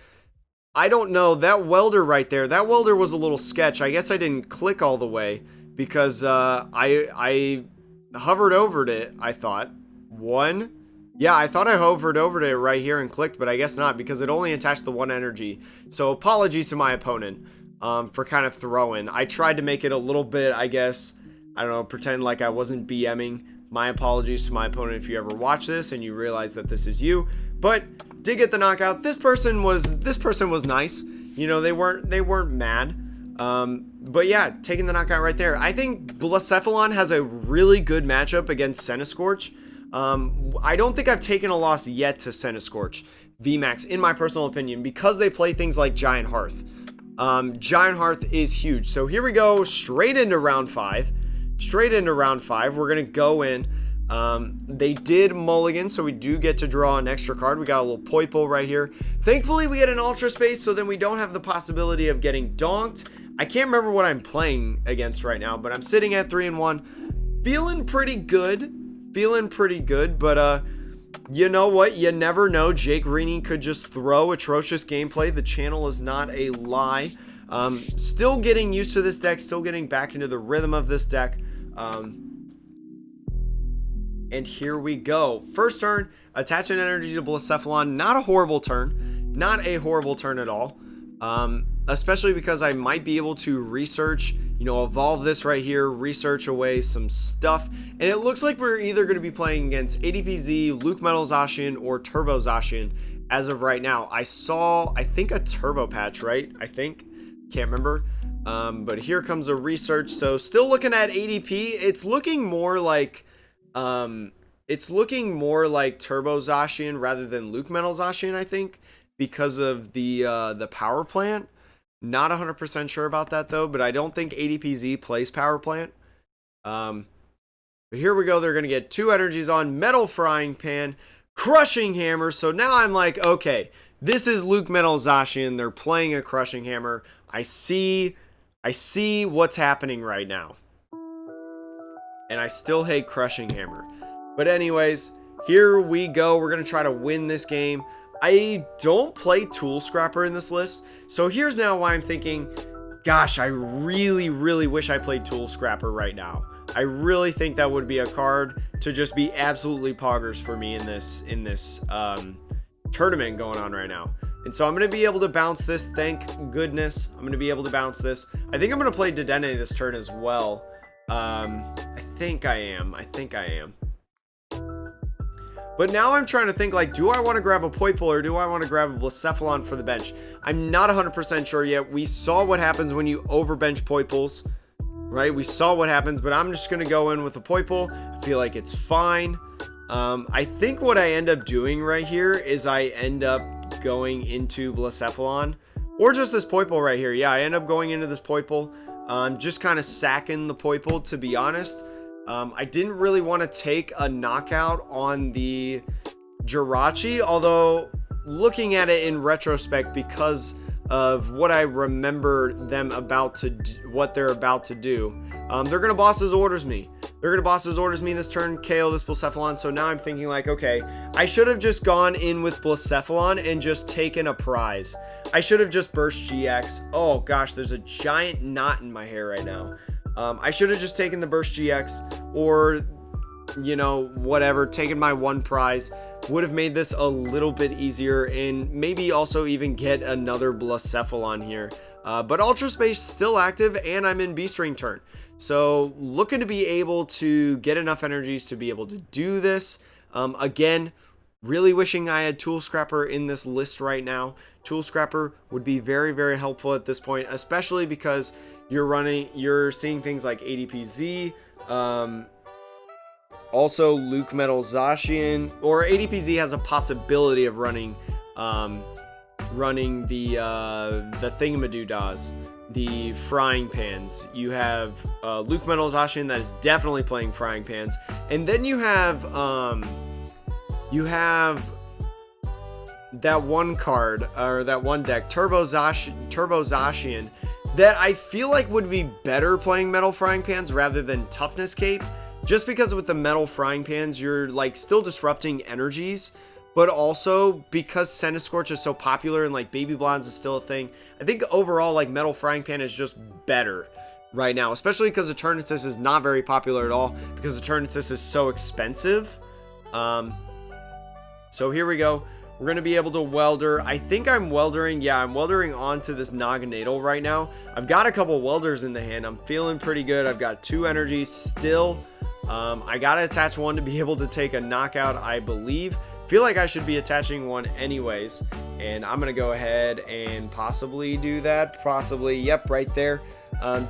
I don't know. That welder right there, that welder was a little sketch. I guess I didn't click all the way because I hovered over it, I thought. 1... Yeah, I thought I hovered over to it right here and clicked, but I guess not because it only attached the 1 energy. So apologies to my opponent for kind of throwing. I tried to make it a little bit, I guess, I don't know, pretend like I wasn't BMing. My apologies to my opponent if you ever watch this and you realize that this is you. But did get the knockout. This person was nice. You know, they weren't mad. But yeah, taking the knockout right there. I think Blacephalon has a really good matchup against Centiskorch. I don't think I've taken a loss yet to Centiskorch VMAX, in my personal opinion, because they play things like Giant Hearth. Giant Hearth is huge. So here we go, straight into round 5. Straight into round 5. We're going to go in. They did mulligan, so we do get to draw an extra card. We got a little Poiple right here. Thankfully, we get an Ultra Space, so then we don't have the possibility of getting donked. I can't remember what I'm playing against right now, but I'm sitting at 3-1. Feeling pretty good. But you know what? You never know. Jake Rini could just throw atrocious gameplay. The channel is not a lie. Still getting used to this deck. Still getting back into the rhythm of this deck. And here we go. First turn, attach an energy to Blacephalon. Not a horrible turn. Not a horrible turn at all. Especially because I might be able to research, evolve this right here, research away some stuff. And it looks like we're either going to be playing against ADPZ, Luke Metal Zacian, or Turbo Zacian as of right now. I think a Turbo Patch, right? Can't remember. But here comes a research. So still looking at ADP. It's looking more like Turbo Zacian rather than Luke Metal Zacian, I think, because of the power plant. Not 100% sure about that though, but I don't think ADPZ plays power plant. But here we go. They're going to get 2 energies on Metal Frying Pan, Crushing Hammer. So now I'm like, okay, this is Luke Metal Zacian. They're playing a Crushing Hammer. I see what's happening right now. And I still hate Crushing Hammer. But anyways, here we go. We're going to try to win this game. I don't play Tool Scrapper in this list. So here's now why I'm thinking, gosh, I really, really wish I played Tool Scrapper right now. I really think that would be a card to just be absolutely poggers for me in this tournament going on right now. And so I'm going to be able to bounce this. Thank goodness. I'm going to be able to bounce this. I think I'm going to play Dedenne this turn as well. I think I am. But now I'm trying to think, like, do I want to grab a Poiple or do I want to grab a Blacephalon for the bench? I'm not 100% sure yet. We saw what happens when you overbench Poiples, right? We saw what happens, but I'm just going to go in with a Poiple. I feel like it's fine. I think what I end up doing right here is I end up going into Blacephalon or just this Poiple right here. Yeah, I end up going into this Poiple. Just kind of sacking the Poiple, to be honest. I didn't really want to take a knockout on the Jirachi, although looking at it in retrospect, because of what I remember them what they're about to do, they're gonna boss his orders me. This turn, KO this Blacephalon. So now I'm thinking like, okay, I should have just gone in with Blacephalon and just taken a prize. I should have just burst GX. Oh gosh, there's a giant knot in my hair right now. I should have just taken the burst GX, or whatever, taken my one prize. Would have made this a little bit easier, and maybe also even get another Blacephalon here. But Ultra Space still active, and I'm in Beast Ring turn. So looking to be able to get enough energies to be able to do this. Again, really wishing I had Tool Scrapper in this list right now. Tool Scrapper would be very, very helpful at this point, especially because you're seeing things like ADPZ, also Luke Metal Zacian, or ADPZ has a possibility of running the thingamadoodads, the frying pans. You have Luke Metal Zacian that is definitely playing frying pans, and then you have that one card, or that one deck, Turbo Zacian, that I feel like would be better playing Metal Frying Pans rather than Toughness Cape, just because with the Metal Frying Pans, you're like still disrupting energies, but also because Centiskorch is so popular and like Baby Blondes is still a thing, I think overall like Metal Frying Pan is just better right now, especially because Eternatus is not very popular at all, because Eternatus is so expensive. So here we go. We're going to be able to welder. I think I'm weldering. Yeah, I'm weldering onto this Naganadel right now. I've got a couple welders in the hand. I'm feeling pretty good. I've got 2 energies still. I got to attach one to be able to take a knockout, I believe. Feel like I should be attaching one anyways. And I'm going to go ahead and possibly do that. Possibly. Yep, right there.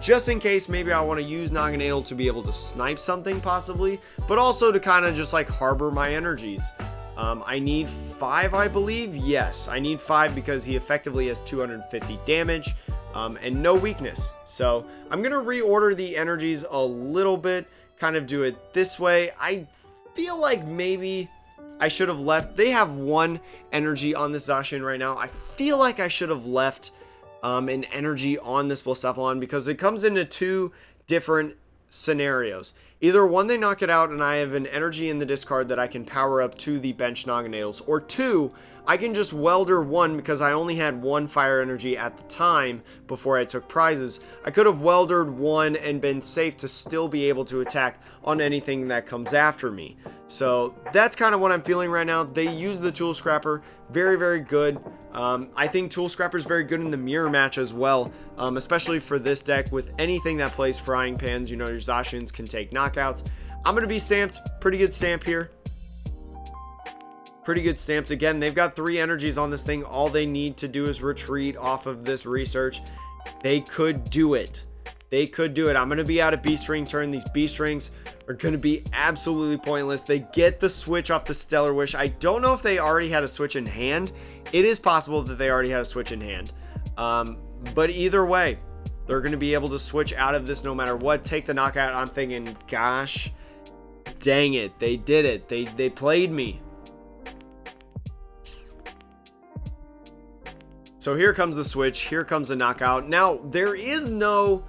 Just in case maybe I want to use Naganadel to be able to snipe something possibly. But also to kind of just like harbor my energies. I need 5, I believe. Yes, I need 5 because he effectively has 250 damage, and no weakness. So I'm going to reorder the energies a little bit, kind of do it this way. I feel like maybe I should have left. They have one energy on this Zacian right now. I feel like I should have left an energy on this Blacephalon, because it comes into two different scenarios. Either one, they knock it out and I have an energy in the discard that I can power up to the bench Naganadels, or two, I can just welder one, because I only had one fire energy at the time before I took prizes. I could have weldered one and been safe to still be able to attack on anything that comes after me. So that's kind of what I'm feeling right now. They use the Tool Scrapper, very, very good. I think Tool Scrapper is very good in the mirror match as well, especially for this deck with anything that plays frying pans. You know, your Zacians can take knockouts. I'm going to be stamped. Pretty good stamp here. Pretty good stamped. Again, they've got 3 energies on this thing. All they need to do is retreat off of this research. They could do it. They could do it. I'm going to be out of Beast Ring turn. These Beast Rings are going to be absolutely pointless. They get the switch off the Stellar Wish. I don't know if they already had a switch in hand. It is possible that they already had a switch in hand. But either way, they're going to be able to switch out of this no matter what. Take the knockout. I'm thinking, gosh, dang it. They did it. They played me. So here comes the switch. Here comes the knockout. Now, there is no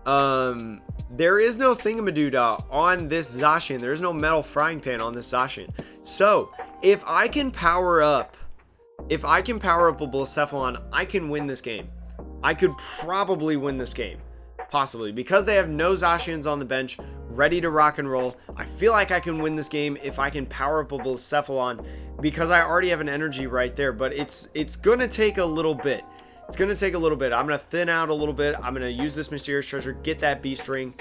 thingamadoodah on this Zacian. There is no metal frying pan on this Zacian. So if I can power up a Blacephalon, I can win this game. I could probably win this game. Possibly. Because they have no Zacians on the bench ready to rock and roll, I feel like I can win this game if I can power up a Blacephalon, because I already have an energy right there. But it's gonna take a little bit. It's gonna take a little bit. I'm gonna thin out a little bit. I'm gonna use this Mysterious Treasure, get that Beast Ring,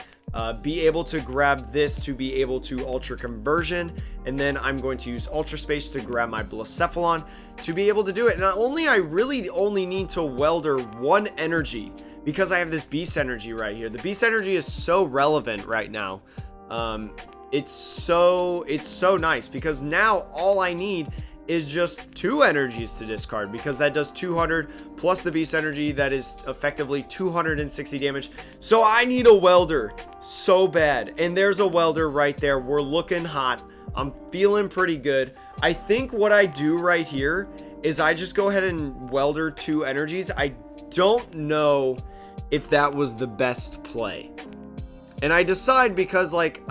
be able to grab this to be able to Ultra Conversion, and then I'm going to use Ultra Space to grab my Blacephalon to be able to do it. And I really only need to welder one energy, because I have this Beast Energy right here. The Beast Energy is so relevant right now. It's so nice, because now all I need is just 2 energies to discard, because that does 200 plus the Beast Energy, that is effectively 260 damage. So I need a welder so bad, and there's a welder right there. We're looking hot. I'm feeling pretty good. I think what I do right here is I just go ahead and welder 2 energies. I don't know if that was the best play, and I decide, because like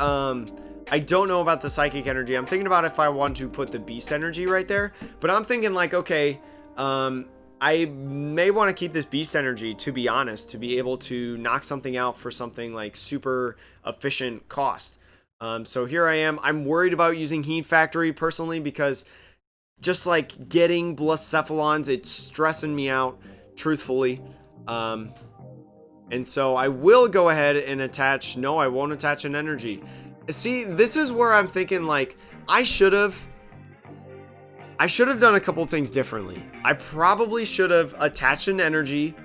I don't know about the Psychic Energy. I'm thinking about if I want to put the Beast Energy right there, but I'm thinking like, okay, I may want to keep this Beast Energy, to be honest, to be able to knock something out for something like super efficient cost. So here I am. I'm worried about using Heat Factory personally, because just like getting Blacephalons, it's stressing me out, truthfully. And so I will go ahead and attach. No, I won't attach an energy. See, this is where I'm thinking, like, I should have done a couple things differently. I probably should have attached an energy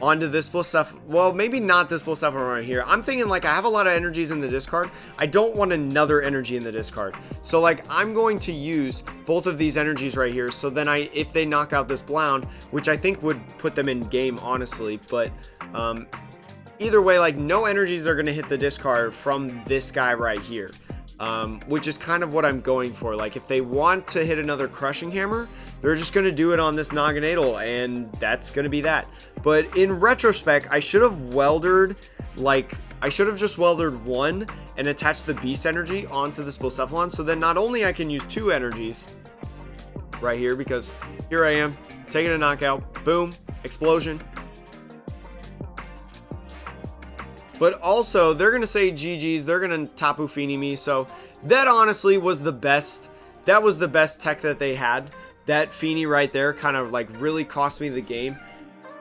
onto this Blacephalon. Well, maybe not this Blacephalon right here. I'm thinking, like, I have a lot of energies in the discard. I don't want another energy in the discard. So, like, I'm going to use both of these energies right here. So then if they knock out this Blound, which I think would put them in game, honestly. But, either way, like, no energies are going to hit the discard from this guy right here, which is kind of what I'm going for. Like, if they want to hit another Crushing Hammer, they're just going to do it on this Naganadel, and that's going to be that. But in retrospect, I should have weldered, like, I should have just weldered one and attached the Beast Energy onto this Blacephalon, so then not only I can use 2 energies right here, because here I am, taking a knockout, boom, explosion. But also, they're going to say GG's. They're going to Tapu Fini me. So that honestly was the best. That was the best tech that they had. That Fini right there kind of like really cost me the game.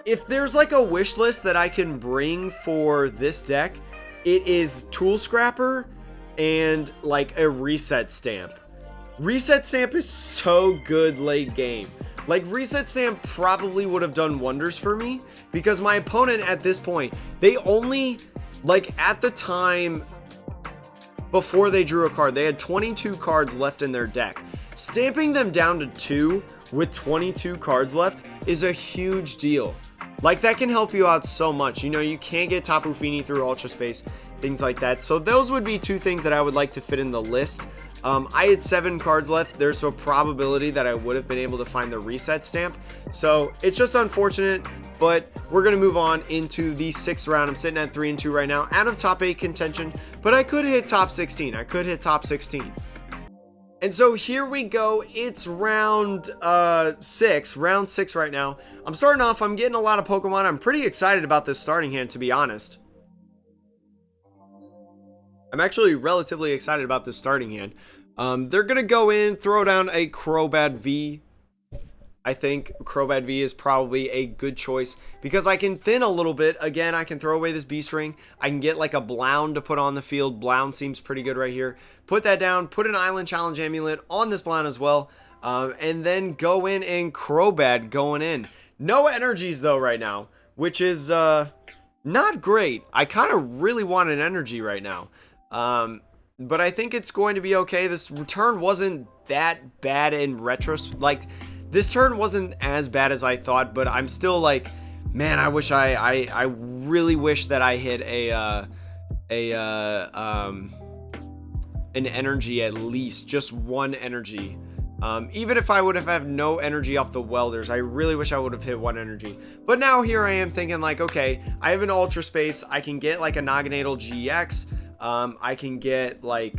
If there's like a wish list that I can bring for this deck, it is Tool Scrapper and like a Reset Stamp. Reset Stamp is so good late game. Like, Reset Stamp probably would have done wonders for me, because my opponent at this point, they only, like, at the time before they drew a card, they had 22 cards left in their deck. Stamping them down to 2 with 22 cards left is a huge deal. Like, that can help you out so much. You know, you can't get Tapu Fini through Ultra Space, things like that. So those would be 2 things that I would like to fit in the list. I had 7 cards left. There's a probability that I would have been able to find the reset stamp. So it's just unfortunate, but we're going to move on into the 6th round. I'm sitting at 3-2 right now, out of top 8 contention, but I could hit top 16. I could hit top 16. And so here we go. It's round 6 right now. I'm starting off. I'm getting a lot of Pokemon. I'm pretty excited about this starting hand, to be honest. I'm actually relatively excited about this starting hand. They're going to go in, throw down a Crobat V. I think Crobat V is probably a good choice because I can thin a little bit. Again, I can throw away this Beast Ring. I can get like a Blound to put on the field. Blound seems pretty good right here. Put that down, put an Island Challenge Amulet on this Blound as well. And then go in and Crobat going in. No energies though right now, which is not great. I kind of really want an energy right now. But I think it's going to be okay. This return wasn't that bad in retrospect. Like, this turn wasn't as bad as I thought, but I'm still like, man, I wish I really wish that I hit an energy, at least just one energy. Even if I would have had no energy off the welders, I really wish I would have hit one energy. But now here I am thinking like, okay, I have an Ultra Space. I can get like a Naganadel GX. I can get like,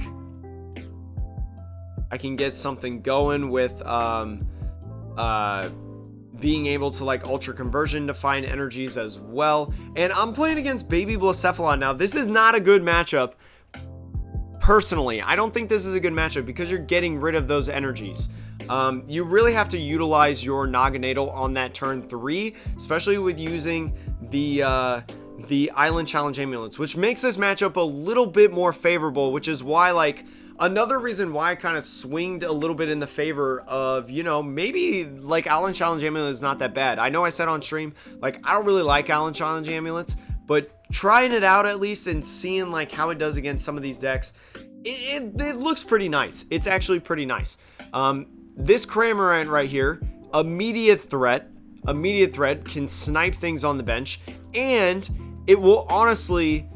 I can get something going with, being able to like Ultra Conversion to find energies as well. And I'm playing against Baby Blacephalon now. This is not a good matchup. Personally, I don't think this is a good matchup because you're getting rid of those energies. You really have to utilize your Naganadel on that turn 3, especially with using the Island Challenge Amulets, which makes this matchup a little bit more favorable, which is why, like, another reason why I kind of swinged a little bit in the favor of, you know, maybe like Island Challenge Amulet is not that bad. I know I said on stream, like, I don't really like Island Challenge Amulets, but trying it out at least and seeing like how it does against some of these decks, it looks pretty nice. It's actually pretty nice. This Cramorant right here, immediate threat, can snipe things on the bench, and it will honestly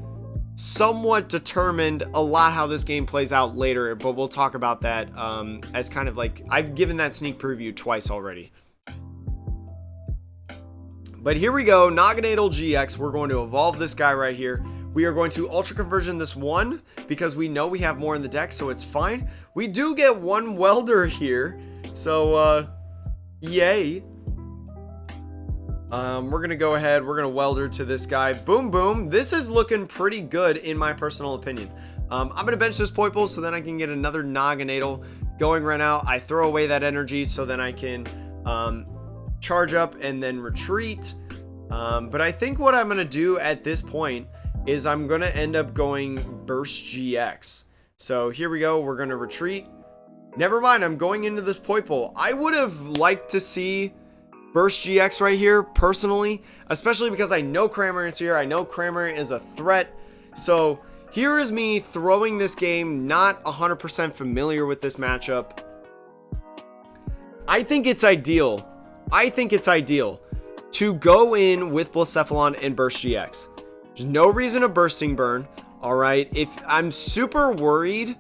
somewhat determine a lot how this game plays out later, but we'll talk about that as kind of like, I've given that sneak preview twice already. But here we go, Naganadel GX. We're going to evolve this guy right here. We are going to Ultra Conversion this one because we know we have more in the deck, so it's fine. We do get one Welder here, so yay. We're going to go ahead. We're going to Welder to this guy. Boom, boom. This is looking pretty good in my personal opinion. I'm going to bench this Poipole so then I can get another Naganadel going right now. I throw away that energy so then I can charge up and then retreat. But I think what I'm going to do at this point is I'm going to end up going Burst GX. So here we go. We're going to retreat. Never mind. I'm going into this Poipole. I would have liked to see Burst GX right here, personally, especially because I know Cramorant's here. I know Cramorant is a threat. So here is me throwing this game, not 100% familiar with this matchup. I think it's ideal. To go in with Blacephalon and Burst GX. There's no reason to Bursting Burn. All right. If I'm super worried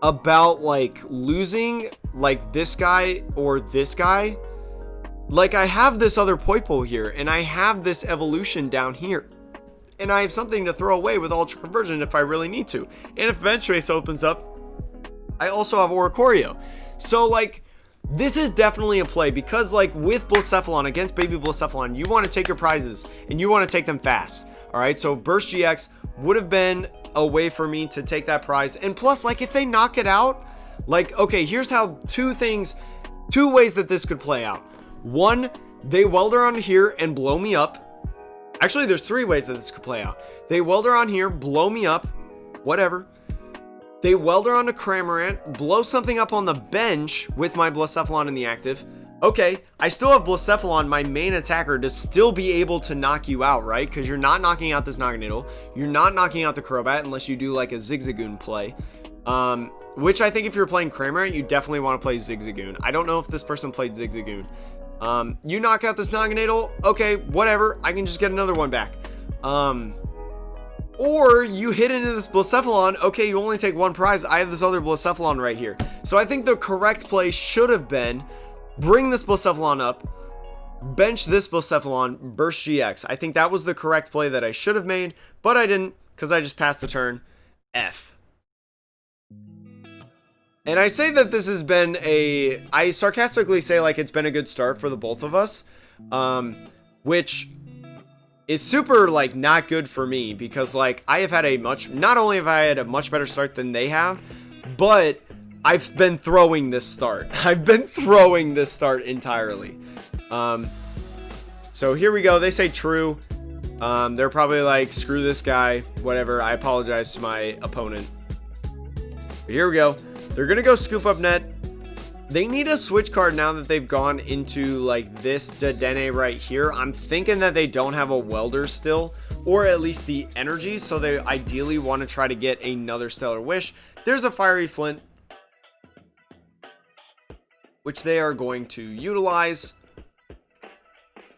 about like losing like this guy or this guy, like I have this other Poipole here and I have this evolution down here and I have something to throw away with Ultra Conversion if I really need to. And if Vent Trace opens up, I also have Oricorio. So like, this is definitely a play because like with Blacephalon against Baby Blacephalon, you want to take your prizes and you want to take them fast. All right. So Burst GX would have been a way for me to take that prize. And plus, like if they knock it out, like, okay, here's how two ways that this could play out. One, they Welder on here and blow me up. Actually, there's 3 ways that this could play out. They Welder on here, blow me up, whatever. They Welder onto Cramorant, blow something up on the bench with my Blacephalon in the active. Okay, I still have Blacephalon, my main attacker, to still be able to knock you out, right? Because you're not knocking out this Naganadel. You're not knocking out the Crobat unless you do like a Zigzagoon play. Which I think if you're playing Cramorant, you definitely want to play Zigzagoon. I don't know if this person played Zigzagoon. You knock out this Naganadel, okay, whatever, I can just get another one back. Or you hit into this Blacephalon, okay, you only take one prize, I have this other Blacephalon right here. So I think the correct play should have been, bring this Blacephalon up, bench this Blacephalon, burst GX. I think that was the correct play that I should have made, but I didn't, because I just passed the turn. F. And I say that this has been I sarcastically say like it's been a good start for the both of us, which is super like not good for me, because like I have had not only have I had a much better start than they have, but I've been throwing this start. I've been throwing this start entirely. So here we go. They say true. They're probably like, screw this guy, whatever. I apologize to my opponent. But here we go. They're going to go scoop up net. They need a switch card now that they've gone into like this Dedenne right here. I'm thinking that they don't have a welder still, or at least the energy. So they ideally want to try to get another Stellar Wish. There's a Fiery Flint, which they are going to utilize.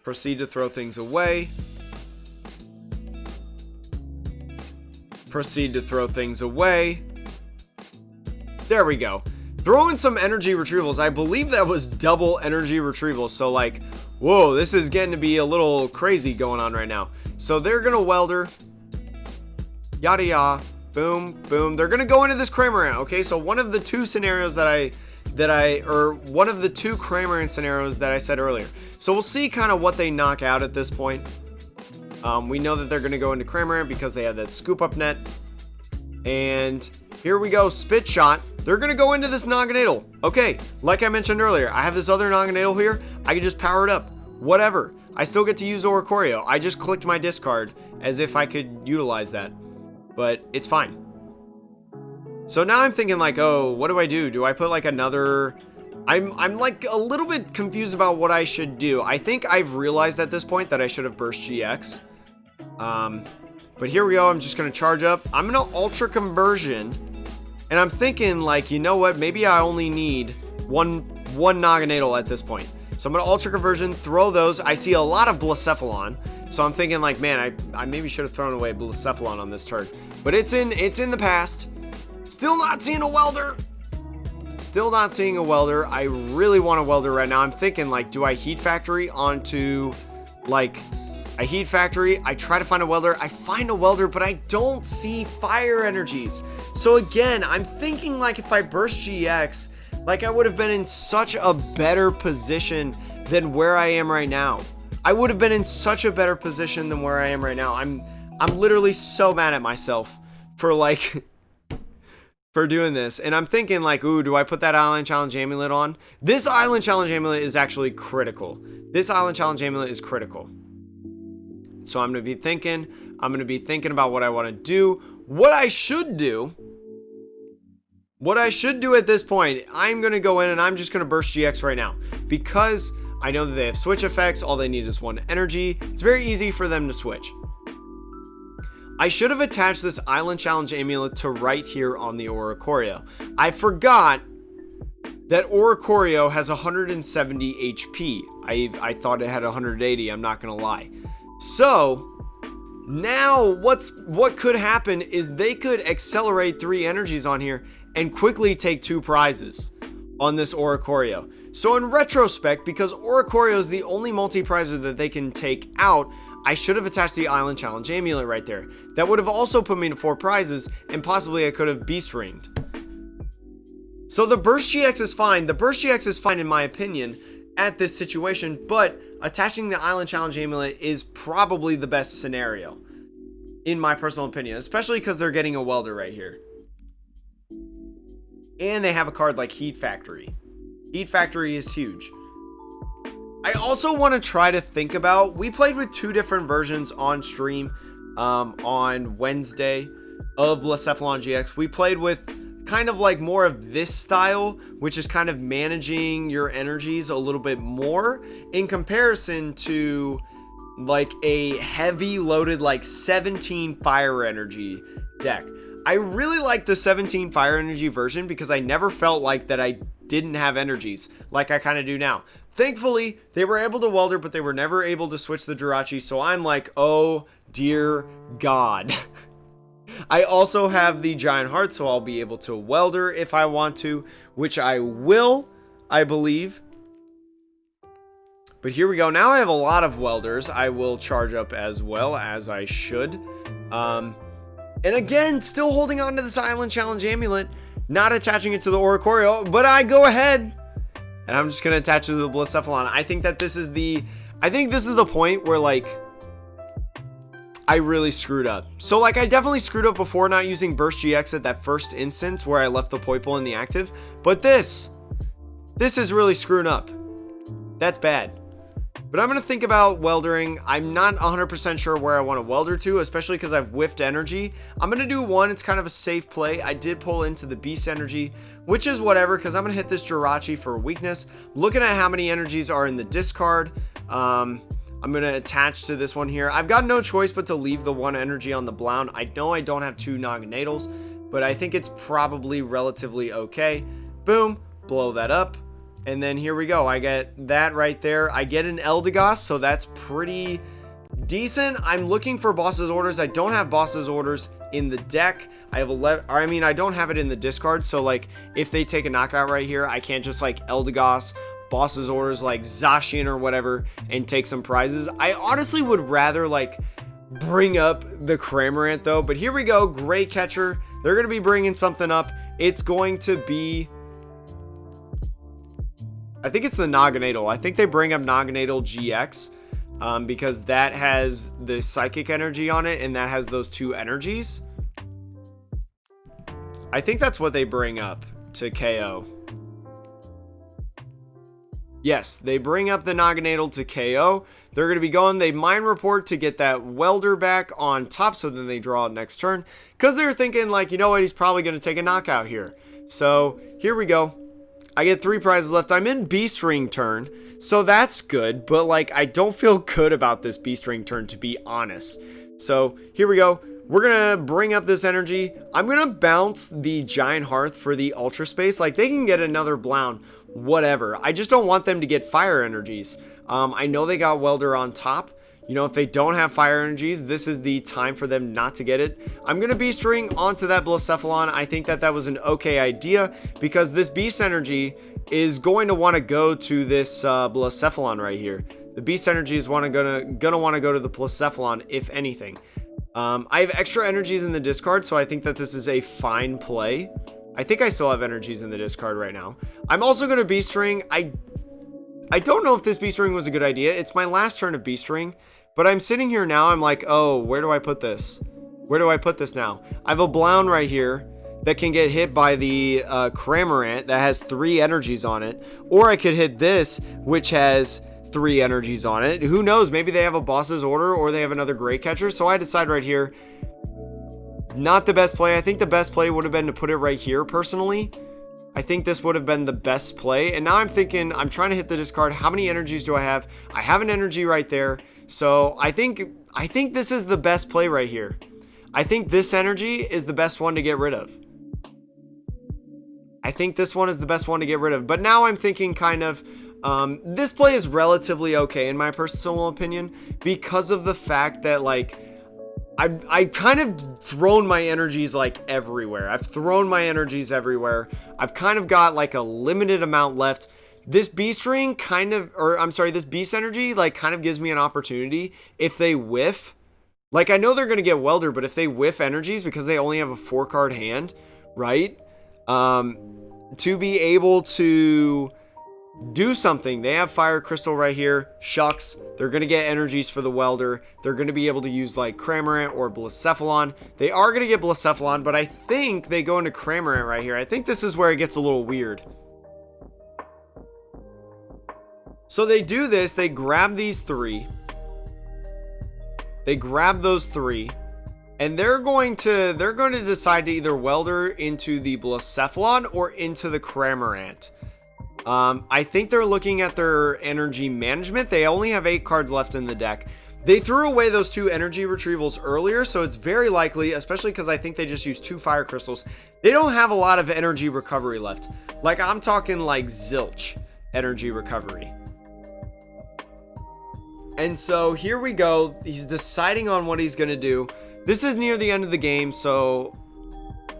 Proceed to throw things away. Proceed to throw things away. There we go. Throw in some energy retrievals. I believe that was double energy retrieval. So like, whoa, this is getting to be a little crazy going on right now. So they're going to welder. Yada yada. Boom, boom. They're going to go into this Cramorant. Okay, so one of the two scenarios one of the two Cramorant scenarios that I said earlier. So we'll see kind of what they knock out at this point. We know that they're going to go into Cramorant because they have that scoop up net. And here we go, Spit Shot. They're going to go into this Naganadel. Okay, like I mentioned earlier, I have this other Naganadel here. I can just power it up. Whatever. I still get to use Oricorio. I just clicked my discard as if I could utilize that. But it's fine. So now I'm thinking like, oh, what do I do? Do I put like another... I'm like a little bit confused about what I should do. I think I've realized at this point that I should have burst GX. But here we go. I'm just going to charge up. I'm going to Ultra Conversion. And I'm thinking like, you know what? Maybe I only need one Naganadel at this point. So I'm going to Ultra Conversion, throw those. I see a lot of Blacephalon. So I'm thinking like, man, I maybe should have thrown away Blacephalon on this turn. But it's in the past. Still not seeing a welder. Still not seeing a welder. I really want a welder right now. I'm thinking like, do I Heat Factory onto like... I Heat Factory, I try to find a welder, I find a welder, but I don't see fire energies. So again, I'm thinking like if I burst GX, like I would have been in such a better position than where I am right now. I would have been in such a better position than where I am right now. I'm literally so mad at myself for like, for doing this. And I'm thinking like, ooh, do I put that Island Challenge Amulet on? This Island Challenge Amulet is actually critical. This Island Challenge Amulet is critical. So I'm going to be thinking about what I want to do. What I should do at this point, I'm going to go in and I'm just going to burst GX right now. Because I know that they have switch effects. All they need is one energy. It's very easy for them to switch. I should have attached this Island Challenge Amulet to right here on the Oricorio. I forgot that Oricorio has 170 HP. I thought it had 180, I'm not going to lie. So now what could happen is they could accelerate 3 energies on here and quickly take 2 prizes on this Oricorio. So in retrospect, because Oricorio is the only multi-prizer that they can take out, I should have attached the Island Challenge Amulet right there. That would have also put me to 4 prizes, and possibly I could have Beast Ringed. So the Burst GX is fine. The Burst GX is fine in my opinion at this situation, but attaching the Island Challenge Amulet is probably the best scenario in my personal opinion, especially because they're getting a welder right here. And they have a card like Heat Factory. Heat Factory is huge. I also want to try to think about, we played with 2 different versions on stream on Wednesday of Blacephalon GX. We played with kind of like more of this style, which is kind of managing your energies a little bit more in comparison to like a heavy loaded like 17 fire energy deck. I really like the 17 fire energy version because I never felt like that I didn't have energies like I kind of do now. Thankfully, they were able to welder, but they were never able to switch the Jirachi. So I'm like, oh dear God. I also have the Giant Heart, so I'll be able to welder if I want to, which I will, I believe. But here we go. Now I have a lot of welders. I will charge up as well, as I should. And again, still holding on to this Island Challenge Amulet, not attaching it to the Oricorio, but I go ahead and I'm just going to attach it to the Blacephalon. I think this is the point where, like, I really screwed up. So, like, I definitely screwed up before not using Burst GX at that first instance where I left the Poipole in the active. But this is really screwing up. That's bad. But I'm going to think about weldering. I'm not 100% sure where I want to welder to, especially because I've whiffed energy. I'm going to do one. It's kind of a safe play. I did pull into the Beast energy, which is whatever, because I'm going to hit this Jirachi for weakness. Looking at how many energies are in the discard, I'm going to attach to this one here. I've got no choice but to leave the one energy on the Blound. I know I don't have two Naganatals, but I think it's probably relatively okay. Boom, blow that up. And then here we go. I get that right there. I get an Eldegoss, so that's pretty decent. I'm looking for Boss's Orders. I don't have Boss's Orders in the deck. I have 11, or I mean, I don't have it in the discard. So, like, if they take a knockout right here, I can't just, like, Eldegoss, Boss's Orders, like, Zacian or whatever, and take some prizes. I honestly would rather, like, bring up the Cramorant, though. But here we go. Great catcher. They're going to be bringing something up. It's going to be... I think it's the Naganadel. I think they bring up Naganadel GX because that has the psychic energy on it and that has those two energies. I think that's what they bring up to KO. Yes, they bring up the Naganadel to KO. They're going to be going, they Mind Report to get that welder back on top, so then they draw it next turn. Because they're thinking, like, you know what, he's probably going to take a knockout here. So, here we go. I get 3 prizes left. I'm in Beast Ring turn, so that's good. But, like, I don't feel good about this Beast Ring turn, to be honest. So, here we go. We're going to bring up this energy. I'm going to bounce the Giant Hearth for the Ultra Space. Like, they can get another Blound, whatever. I just don't want them to get fire energies. I know they got Welder on top. You know, if they don't have fire energies, this is the time for them not to get it. I'm going to Beast Ring onto that Blacephalon. I think that was an okay idea because this Beast Energy is going to want to go to this Blacephalon right here. The Beast Energy is gonna want to go to the Blacephalon, if anything. I have extra energies in the discard, so I think that this is a fine play. I think I still have energies in the discard right now. I'm also going to Beast Ring. I don't know if this Beast Ring was a good idea. It's my last turn of Beast Ring. But I'm sitting here now, I'm like, oh, where do I put this? Where do I put this now? I have a Blound right here that can get hit by the Cramorant that has 3 energies on it. Or I could hit this, which has 3 energies on it. Who knows? Maybe they have a Boss's Order or they have another Great Catcher. So I decide right here, not the best play. I think the best play would have been to put it right here, personally. I think this would have been the best play. And now I'm thinking, I'm trying to hit the discard. How many energies do I have? I have an energy right there. So I think this is the best play right here. I think this energy is the best one to get rid of. I think this one is the best one to get rid of. But now I'm thinking kind of, this play is relatively okay in my personal opinion because of the fact that, like, I've kind of thrown my energies, like, everywhere. I've thrown my energies everywhere. I've kind of got, like, a limited amount left. This Beast Ring kind of, or I'm sorry, this Beast Energy, like, kind of gives me an opportunity if they whiff. Like, I know they're going to get Welder, but if they whiff energies because they only have a 4-card hand, right? To be able to do something. They have Fire Crystal right here. Shucks. They're going to get energies for the Welder. They're going to be able to use, like, Cramorant or Blacephalon. They are going to get Blacephalon, but I think they go into Cramorant right here. I think this is where it gets a little weird. So they do this, they grab these 3. They grab those 3. And they're going to decide to either Welder into the Blacephalon or into the Cramorant. I think they're looking at their energy management. They only have 8 cards left in the deck. They threw away those 2 energy retrievals earlier, so it's very likely, especially because I think they just used 2 fire crystals, they don't have a lot of energy recovery left. Like, I'm talking like zilch energy recovery. And so here we go. He's deciding on what he's going to do. This is near the end of the game, so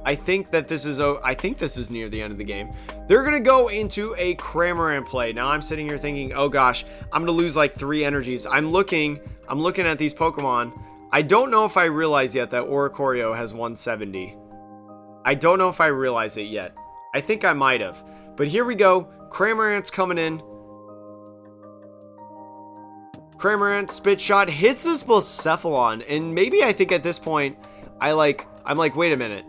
I think this is near the end of the game. They're going to go into a Cramorant play. Now I'm sitting here thinking, oh gosh, I'm going to lose like 3 energies. I'm looking at these Pokemon. I don't know if I realize yet that Oricorio has 170. I don't know if I realize it yet. I think I might have. But here we go. Cramorant's coming in. Cramorant, Spit Shot, hits this Blacephalon, and maybe I think at this point, I'm like, wait a minute.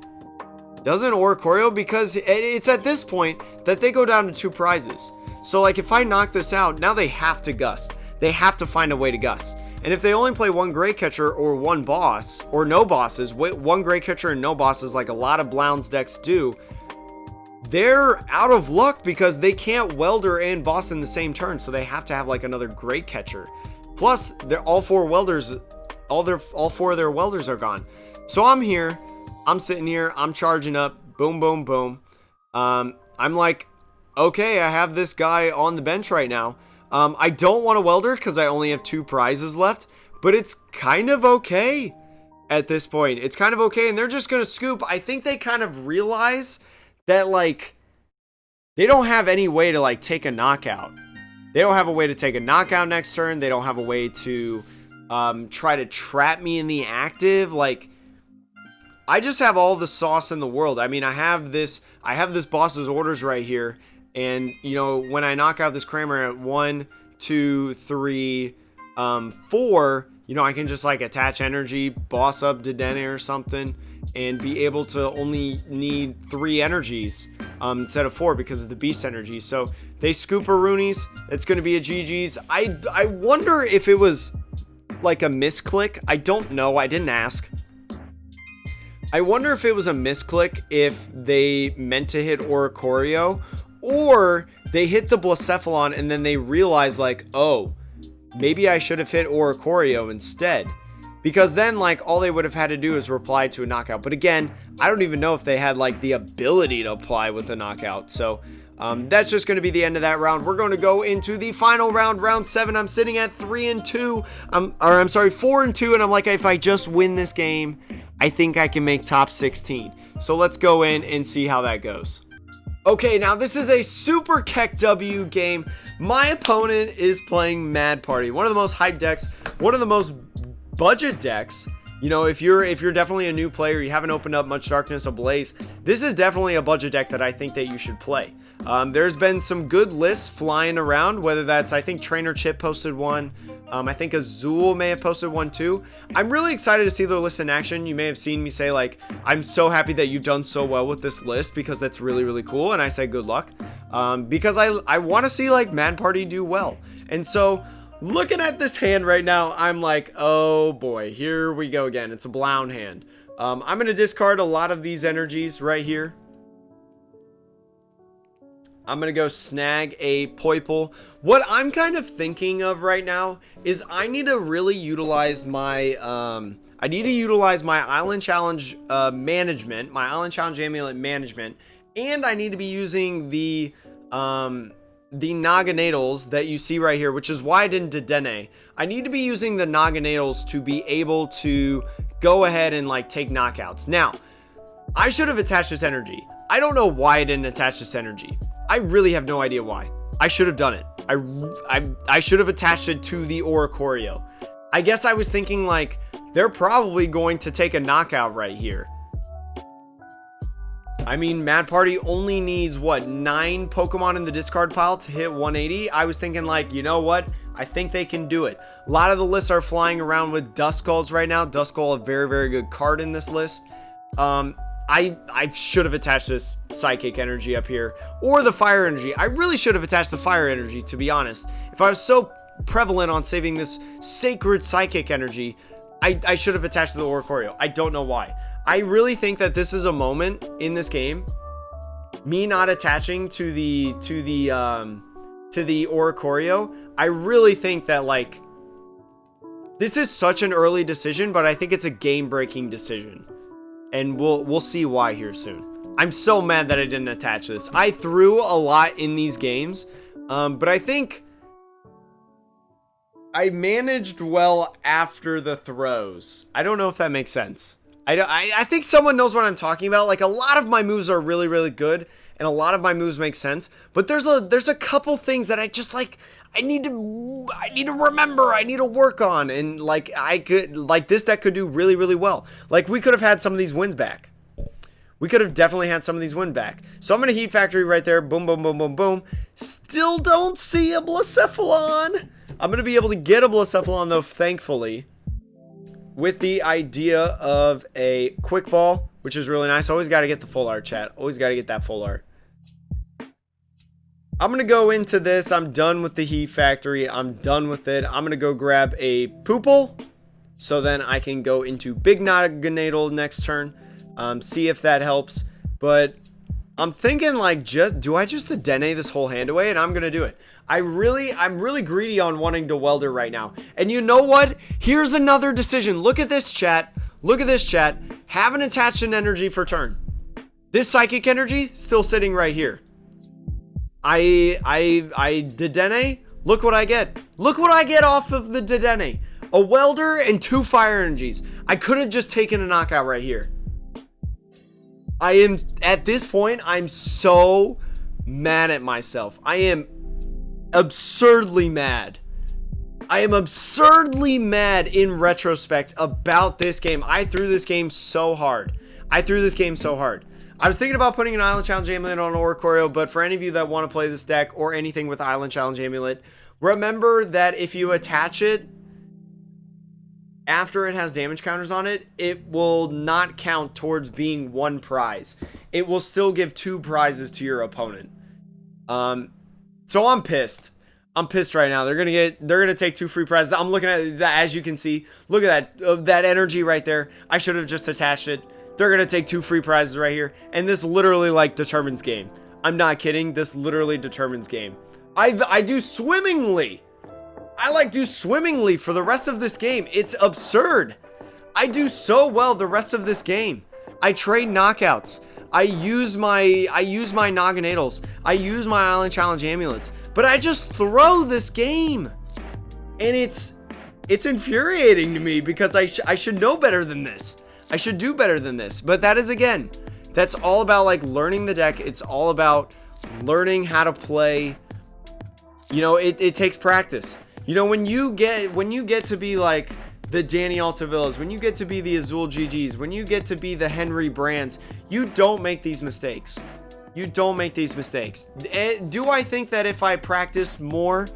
Doesn't Oricorio? Because it's at this point that they go down to 2 prizes. So like if I knock this out, now they have to gust. They have to find a way to gust. And if they only play 1 Great Catcher or 1 boss, or no bosses, 1 Great Catcher and no bosses like a lot of Blounds decks do, they're out of luck because they can't Welder and boss in the same turn. So they have to have like another Great Catcher. Plus, all 4 welders, all 4 of their welders are gone. So I'm here, I'm sitting here, I'm charging up, boom, boom, boom. I'm like, okay, I have this guy on the bench right now. I don't want a welder because I only have 2 prizes left, but it's kind of okay at this point. It's kind of okay, and they're just going to scoop. I think they kind of realize that, like, they don't have any way to, like, take a knockout. They don't have a way to take a knockout next turn. They don't have a way to try to trap me in the active. Like, I just have all the sauce in the world. I mean, I have this boss's orders right here. And, you know, when I knock out this Kramer at 1, 2, 3, 4, you know, I can just, like, attach energy, boss up Dedenne or something, and be able to only need 3 energies instead of 4 because of the beast energy. So they scoop a Roonies. It's going to be a GG's. I wonder if it was like a misclick. I don't know. I didn't ask. I wonder if it was a misclick if they meant to hit Oricorio, or they hit the Blacephalon and then they realized, like, oh, maybe I should have hit Oricorio instead. Because then, like, all they would have had to do is reply to a knockout. But again, I don't even know if they had, like, the ability to apply with a knockout. So that's just going to be the end of that round. We're going to go into the final round, round 7. I'm sitting at 3-2. I'm sorry, 4-2. And I'm like, if I just win this game, I think I can make top 16. So let's go in and see how that goes. Okay, now this is a Super Keck W game. My opponent is playing Mad Party, one of the most hyped decks, one of the most budget decks. You know, if you're definitely a new player, you haven't opened up Much Darkness Ablaze, this is definitely a budget deck that I think that you should play. There's been some good lists flying around, whether that's, I think Trainer Chip posted one. I think Azul may have posted one too. I'm really excited to see the list in action. You may have seen me say, like, I'm so happy that you've done so well with this list because that's really, really cool. And I say good luck because I want to see, like, Mad Party do well. And so looking at this hand right now, I'm like, oh boy, here we go again. It's a Blound hand. I'm going to discard a lot of these energies right here. I'm going to go snag a Poipole. What I'm kind of thinking of right now is I need to really utilize my Island Challenge management, my Island Challenge Amulet management, and I need to be using the Naganadals that you see right here, which is why I didn't Dedenne. I need to be using the Naganadals to be able to go ahead and, like, take knockouts. Now, I should have attached this energy. I don't know why I didn't attach this energy. I really have no idea why. I should have done it. I should have attached it to the Oricorio. I guess I was thinking, like, they're probably going to take a knockout right here. I mean, Mad Party only needs, what, 9 Pokemon in the discard pile to hit 180? I was thinking, like, you know what? I think they can do it. A lot of the lists are flying around with Duskulls right now. Duskull, a very, very good card in this list. I should have attached this Psychic energy up here, or the Fire energy. I really should have attached the Fire energy, to be honest. If I was so prevalent on saving this sacred Psychic energy, I should have attached the Oricorio. I don't know why. I really think that this is a moment in this game, me not attaching to the Oricorio. I really think that, like, This is such an early decision, but I think it's a game-breaking decision. And we'll see why here soon. I'm so mad that I didn't attach this. I threw a lot in these games, but I think I managed well after the throws. I don't know if that makes sense. I think someone knows what I'm talking about. Like, a lot of my moves are really, really good, and a lot of my moves make sense. But there's a couple things that I just like. I need to remember. I need to work on, and like this deck could do really, really well. Like, we could have had some of these wins back. We could have definitely had some of these wins back. So I'm gonna Heat Factory right there. Boom, boom, boom, boom, boom. Still don't see a Blacephalon. I'm gonna be able to get a Blacephalon though, thankfully, with the idea of a quick ball, which is really nice. Always got to get the full art, chat. Always got to get that full art. I'm going to go into this. I'm done with the Heat Factory. I'm done with it. I'm going to go grab a Poople, so then I can go into Big Naganadel next turn. See if that helps. But I'm thinking, like, do I just Dedenne this whole hand away? And I'm going to do it. I'm really greedy on wanting to Welder right now. And you know what? Here's another decision. Look at this, chat. Look at this, chat. Haven't attached an energy for turn. This Psychic Energy still sitting right here. I Dedenne. Look what I get. Look what I get off of the Dedenne. A Welder and 2 Fire Energies. I could have just taken a knockout right here. At this point, I'm so mad at myself. I am absurdly mad. I am absurdly mad in retrospect about this game. I threw this game so hard. I was thinking about putting an Island Challenge Amulet on Oricorio, but for any of you that want to play this deck or anything with Island Challenge Amulet, remember that if you attach it after it has damage counters on it, it will not count towards being 1 prize. It will still give 2 prizes to your opponent. So I'm pissed. I'm pissed right now. They're gonna take 2 free prizes. I'm looking at that, as you can see. Look at that, that energy right there. I should have just attached it. They're gonna take 2 free prizes right here, and this literally like determines game. I'm not kidding. This literally determines game. I do swimmingly. I like do swimmingly for the rest of this game. It's absurd. I do so well the rest of this game. I trade knockouts. I use my Naganadels. I use my Island Challenge Amulets. But I just throw this game. And it's infuriating to me because I should know better than this. I should do better than this. But that is, again, that's all about like learning the deck. It's all about learning how to play. You know, it takes practice. You know, when you get to be like the Danny Altavillas, when you get to be the Azul GGs, when you get to be the Henry Brands, you don't make these mistakes. You don't make these mistakes. Do I think that if I practice more,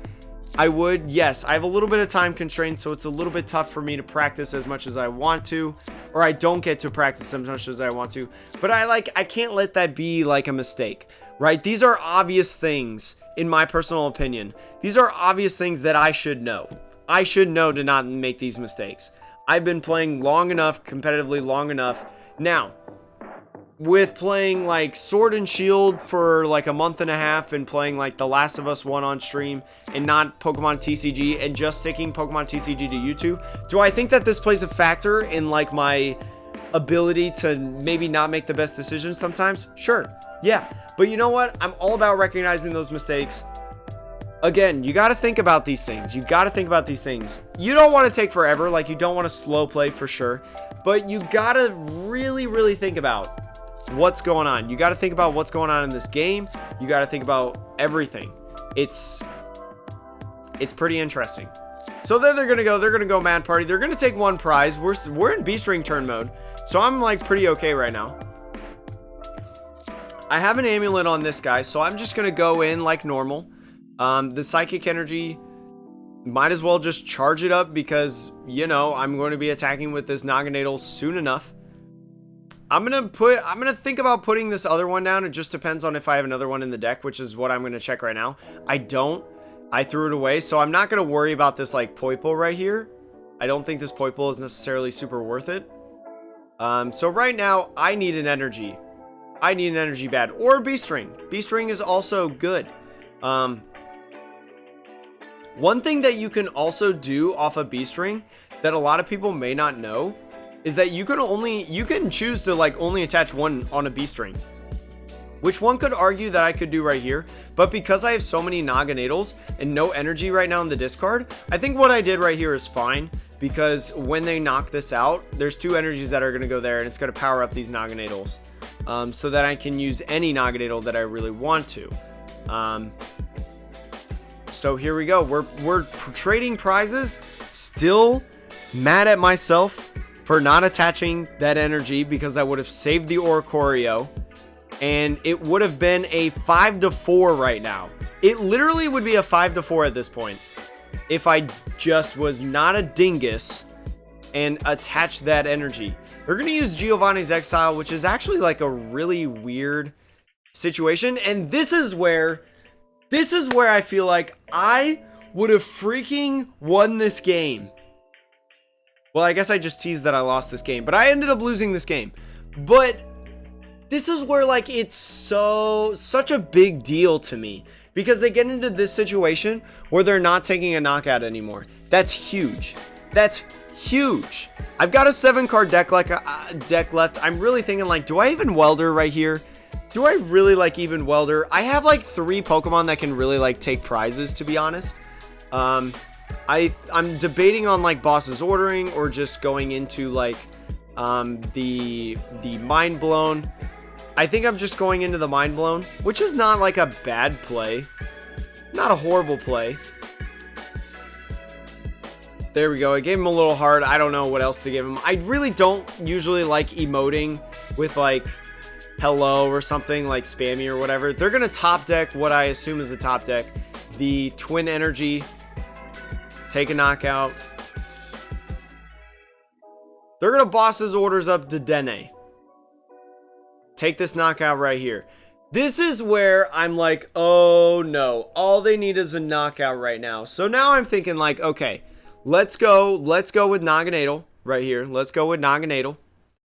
I would? Yes, I have a little bit of time constraints, so it's a little bit tough for me to practice as much as I want to, or I don't get to practice as much as I want to. But I can't let that be like a mistake, right? These are obvious things, in my personal opinion. These are obvious things that I should know. I should know to not make these mistakes. I've been playing long enough, competitively long enough. Now, with playing like Sword and Shield for like a month and a half and playing like The Last of Us 1 on stream and not Pokemon TCG and just sticking Pokemon TCG to YouTube, do I think that this plays a factor in like my ability to maybe not make the best decisions sometimes? Sure. Yeah. But you know what? I'm all about recognizing those mistakes. Again, you got to think about these things. You got to think about these things. You don't want to take forever. Like, you don't want to slow play for sure. But you got to really, really think about what's going on. You got to think about what's going on in this game. You got to think about everything. It's pretty interesting. So then they're going to go Mad Party. They're going to take 1 prize. We're in Beast Ring turn mode. So I'm like pretty okay right now. I have an amulet on this guy, so I'm just going to go in like normal. The Psychic Energy, might as well just charge it up because, you know, I'm going to be attacking with this Naganadel soon enough. I'm going to think about putting this other one down. It just depends on if I have another one in the deck, which is what I'm going to check right now. I don't. I threw it away, so I'm not going to worry about this like Poiple right here. I don't think this Poiple is necessarily super worth it. So right now, I need an energy. I need an energy bad. Or Beast Ring. Beast Ring is also good. One thing that you can also do off of Beast Ring that a lot of people may not know is that you can choose to like only attach one on a B string, which one could argue that I could do right here. But because I have so many Naganadals and no energy right now in the discard, I think what I did right here is fine, because when they knock this out, there's 2 energies that are going to go there, and it's going to power up these Naganadals, so that I can use any Naganadal that I really want to. So here we go. We're trading prizes. Still mad at myself for not attaching that energy, because that would have saved the Oricorio, and it would have been a 5-4 right now. It literally would be a 5-4 at this point if I just was not a dingus and attached that energy. They're going to use Giovanni's Exile, which is actually like a really weird situation. And this is where I feel like I would have freaking won this game. Well, I guess I just teased that I lost this game, but I ended up losing this game. But this is where like it's such a big deal to me, because they get into this situation where they're not taking a knockout anymore. That's huge. That's huge. I've got a 7-card deck left. I'm really thinking like, do I even welder right here? Do I really like even welder? I have like 3 Pokemon that can really like take prizes, to be honest. I'm debating on like Boss's Ordering or just going into like the Mind Blown. I think I'm just going into the Mind Blown, which is not like a bad play. Not a horrible play. There we go. I gave him a little heart. I don't know what else to give him. I really don't usually like emoting with like hello or something like spammy or whatever. They're going to top deck what I assume is a top deck. The Twin Energy. Take a knockout. They're going to boss his orders up to Dene. Take this knockout right here. This is where I'm like, oh no. All they need is a knockout right now. So now I'm thinking like, okay, let's go with Naganadel right here. Let's go with Naganadel,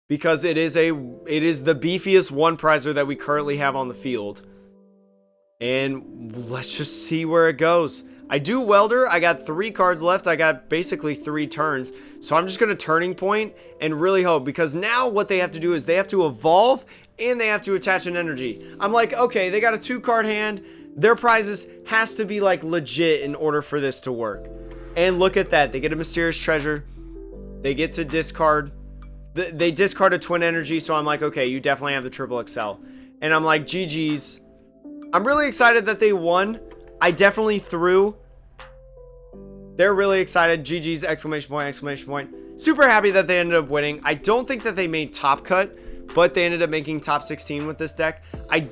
because it is the beefiest one prizer that we currently have on the field. And let's just see where it goes. I do welder. I got 3 cards left. I got basically 3 turns. So I'm just going to Turning Point and really hope, because now what they have to do is they have to evolve and they have to attach an energy. I'm like, okay, they got a 2-card hand. Their prizes has to be like legit in order for this to work. And look at that. They get a Mysterious Treasure. They get to discard. They discard a Twin Energy. So I'm like, okay, you definitely have the Triple XL. And I'm like, GG's. I'm really excited that they won. I definitely threw. They're really excited. GG's, exclamation point, exclamation point. Super happy that they ended up winning. I don't think that they made top cut, but they ended up making top 16 with this deck. I'm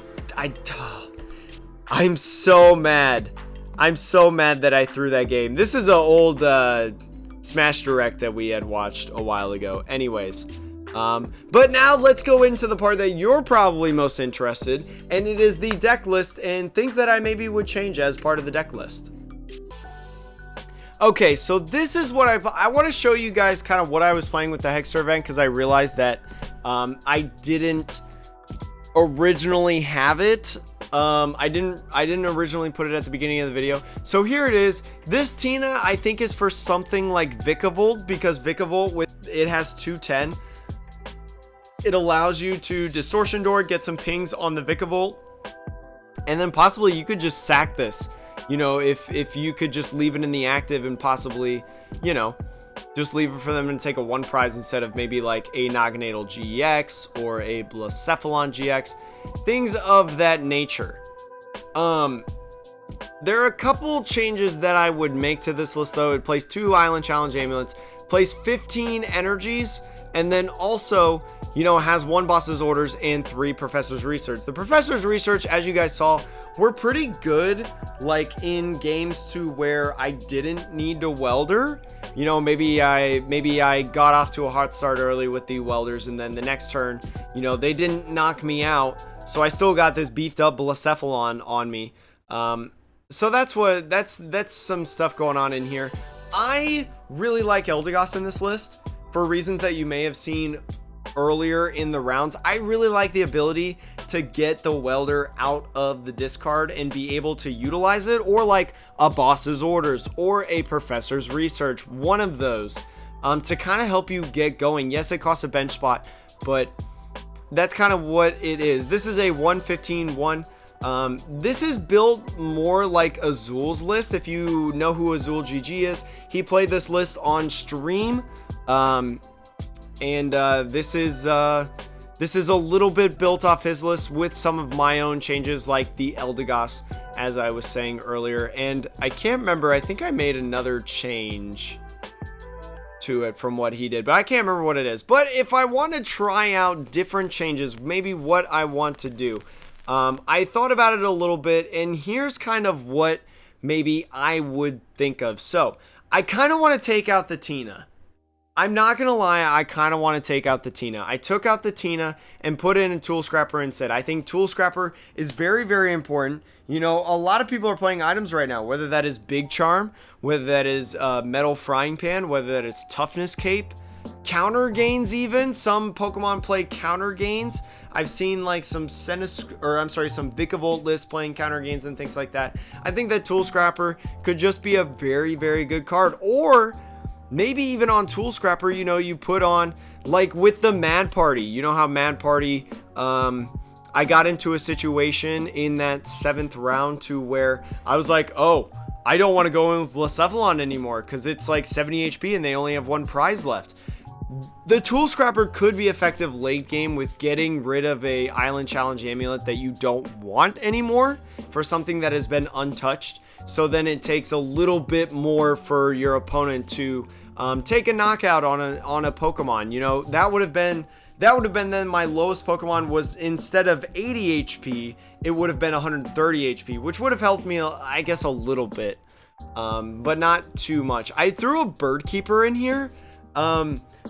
so mad. I'm so mad that I threw that game. This is an old Smash Direct that we had watched a while ago. Anyways. But now let's go into the part that you're probably most interested, and it is the deck list and things that I maybe would change as part of the deck list. Okay, so this is what I want to show you guys kind of what I was playing with the Hegster event, because I realized that I didn't originally have it. I didn't originally put it at the beginning of the video. So here it is. This Tina I think is for something like Vikavolt, because Vikavolt it has 210. It allows you to Distortion Door, get some pings on the Vikavolt, and then possibly you could just sack this. You know, if you could just leave it in the active and possibly, you know, just leave it for them to take a 1 prize instead of maybe like a Naganadel GX or a Blacephalon GX, things of that nature. There are a couple changes that I would make to this list though. It plays 2 Island Challenge Amulets, plays 15 energies, and then also, you know, has 1 Boss's Orders and 3 Professor's Research. The Professor's Research, as you guys saw, were pretty good, like in games to where I didn't need to welder. You know, maybe I got off to a hot start early with the welders, and then the next turn, you know, they didn't knock me out, so I still got this beefed up Blacephalon on me. So that's some stuff going on in here. I really like Eldegoss in this list for reasons that you may have seen earlier in the rounds. I really like the ability to get the welder out of the discard and be able to utilize it, or like a Boss's Orders or a Professor's Research, one of those. to kind of help you get going. Yes, it costs a bench spot, but that's kind of what it is. This is a 115-1. This is built more like Azul's list. If you know who Azul GG is, he played this list on stream. This is a little bit built off his list with some of my own changes, like the Eldegoss, as I was saying earlier. And I can't remember, I think I made another change to it from what he did, but I can't remember what it is. But if I want to try out different changes, maybe what I want to do, I thought about it a little bit, and here's kind of what maybe I would think of. So I kind of want to take out the Tina. I'm not going to lie, I kind of want to take out the Tina. I took out the Tina and put in a Tool Scrapper instead. I think Tool Scrapper is very, very important. You know, a lot of people are playing items right now, whether that is Big Charm, whether that is Metal Frying Pan, whether that is Toughness Cape, counter gains even. Some Pokemon play counter gains. I've seen like some Vikavolt lists playing counter gains and things like that. I think that Tool Scrapper could just be a very, very good card. Or maybe even on Tool Scrapper, you know, you put on, like with the Mad Party. You know how Mad Party, I got into a situation in that 7th round to where I was like, oh, I don't want to go in with Blacephalon anymore because it's like 70 HP and they only have 1 prize left. The Tool Scrapper could be effective late game with getting rid of a Island Challenge amulet that you don't want anymore for something that has been untouched. So then it takes a little bit more for your opponent to take a knockout on a Pokemon. You know, that would have been then my lowest Pokemon was, instead of 80 HP, it would have been 130 HP, which would have helped me, I guess, a little bit, but not too much. I threw a Bird Keeper in here.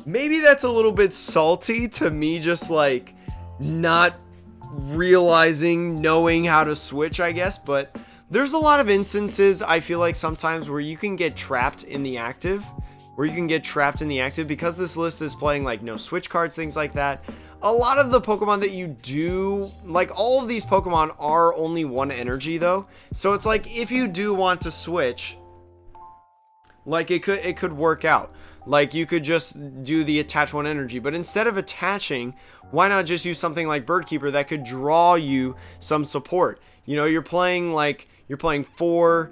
Maybe that's a little bit salty to me, just like not realizing, knowing how to switch, I guess, but there's a lot of instances, I feel like sometimes, where you can get trapped in the active, because this list is playing like no switch cards, things like that. A lot of the Pokemon that you do, like all of these Pokemon are only 1 energy though. So it's like, if you do want to switch, like it could work out. Like you could just do the attach 1 energy, but instead of attaching, why not just use something like Bird Keeper that could draw you some support? You know, you're playing 4,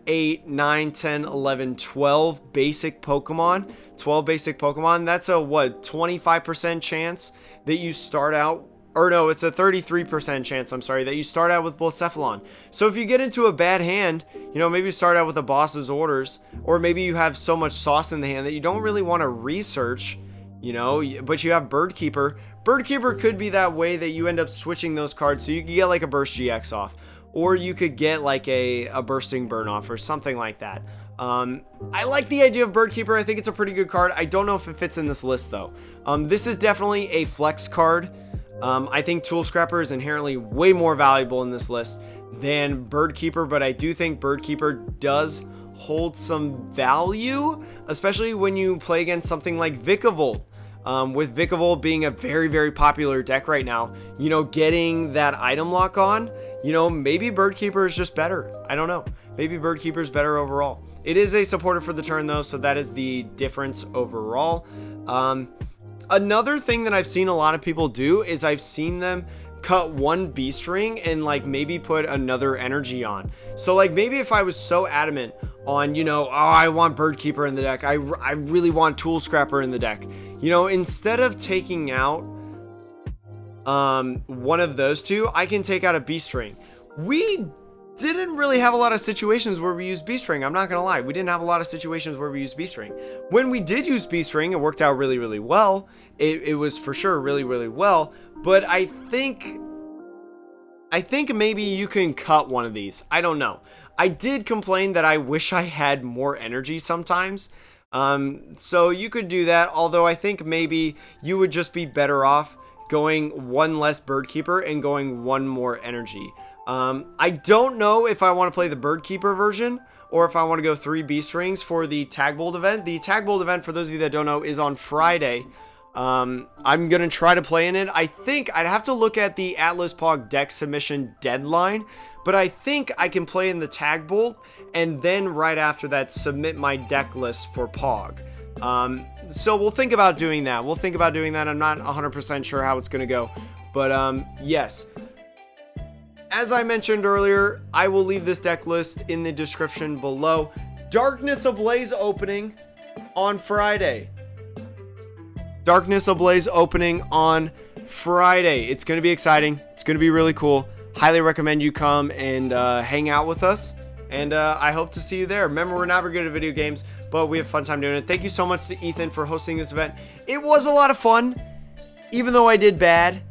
8, 9, 10, 11, 12 basic Pokemon. 12 basic Pokemon. That's a, what, 25% chance that you start out, or no, it's a 33% chance, I'm sorry, that you start out with Blacephalon. So if you get into a bad hand, you know, maybe you start out with a Boss's Orders, or maybe you have so much sauce in the hand that you don't really want to research, you know, but you have Bird Keeper. Bird Keeper could be that way that you end up switching those cards, so you could get like a Burst GX off, or you could get like a Bursting Burn off, or something like that. I like the idea of Bird Keeper. I think it's a pretty good card. I don't know if it fits in this list though. This is definitely a flex card. I think Tool Scrapper is inherently way more valuable in this list than Bird Keeper, but I do think Bird Keeper does hold some value, especially when you play against something like Vikavolt. With Vikavolt being a very, very popular deck right now, you know, getting that item lock on, you know, maybe Bird Keeper is just better. I don't know. Maybe Bird Keeper is better overall. It is a supporter for the turn though, so that is the difference overall. Another thing that I've seen a lot of people do is I've seen them cut 1 Beast Ring and like maybe put another energy on. So like maybe if I was so adamant on, you know, oh, I want Bird Keeper in the deck, I really want Tool Scrapper in the deck, you know, instead of taking out one of those two, I can take out a Beast Ring. We didn't really have a lot of situations where we used Beast Ring. I'm not gonna lie, we didn't have a lot of situations where we used Beast Ring. When we did use Beast Ring, it worked out really, really well. It was for sure really, really well. But I think maybe you can cut one of these. I don't know. I did complain that I wish I had more energy sometimes. So you could do that. Although I think maybe you would just be better off going 1 less Bird Keeper and going 1 more energy. I don't know if I want to play the Bird Keeper version or if I want to go 3 Beast Rings for the Tag Bolt event. The Tag Bolt event, for those of you that don't know, is on Friday. I'm going to try to play in it. I think I'd have to look at the Atlas POG deck submission deadline, but I think I can play in the Tag Bolt and then right after that submit my deck list for POG. So we'll think about doing that. I'm not 100% sure how it's going to go. But yes. As I mentioned earlier, I will leave this deck list in the description below. Darkness Ablaze opening on Friday. Darkness Ablaze opening on Friday. It's going to be exciting. It's going to be really cool. Highly recommend you come and hang out with us. And I hope to see you there. Remember, we're not very good at video games, but we have a fun time doing it. Thank you so much to Ethan for hosting this event. It was a lot of fun, even though I did bad.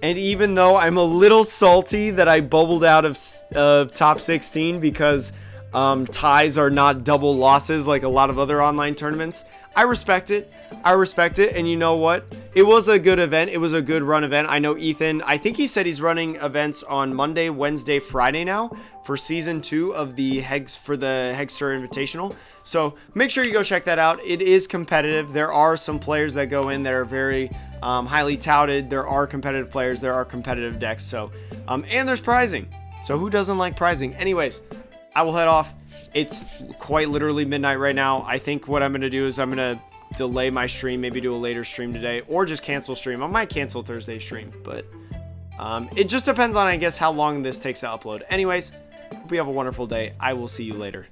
And even though I'm a little salty that I bubbled out of top 16 because ties are not double losses like a lot of other online tournaments, I respect it. And you know what? It was a good event. It was a good run event. I know Ethan, I think he said he's running events on Monday, Wednesday, Friday now for season 2 of the Hegster Invitational. So make sure you go check that out. It is competitive. There are some players that go in that are very highly touted. There are competitive players. There are competitive decks. So, and there's prizing. So who doesn't like prizing? Anyways, I will head off. It's quite literally midnight right now. I think what I'm going to do is I'm going to delay my stream, maybe do a later stream today, or just cancel stream. I might cancel Thursday stream, but it just depends on, I guess, how long this takes to upload. Anyways, hope you have a wonderful day. I will see you later.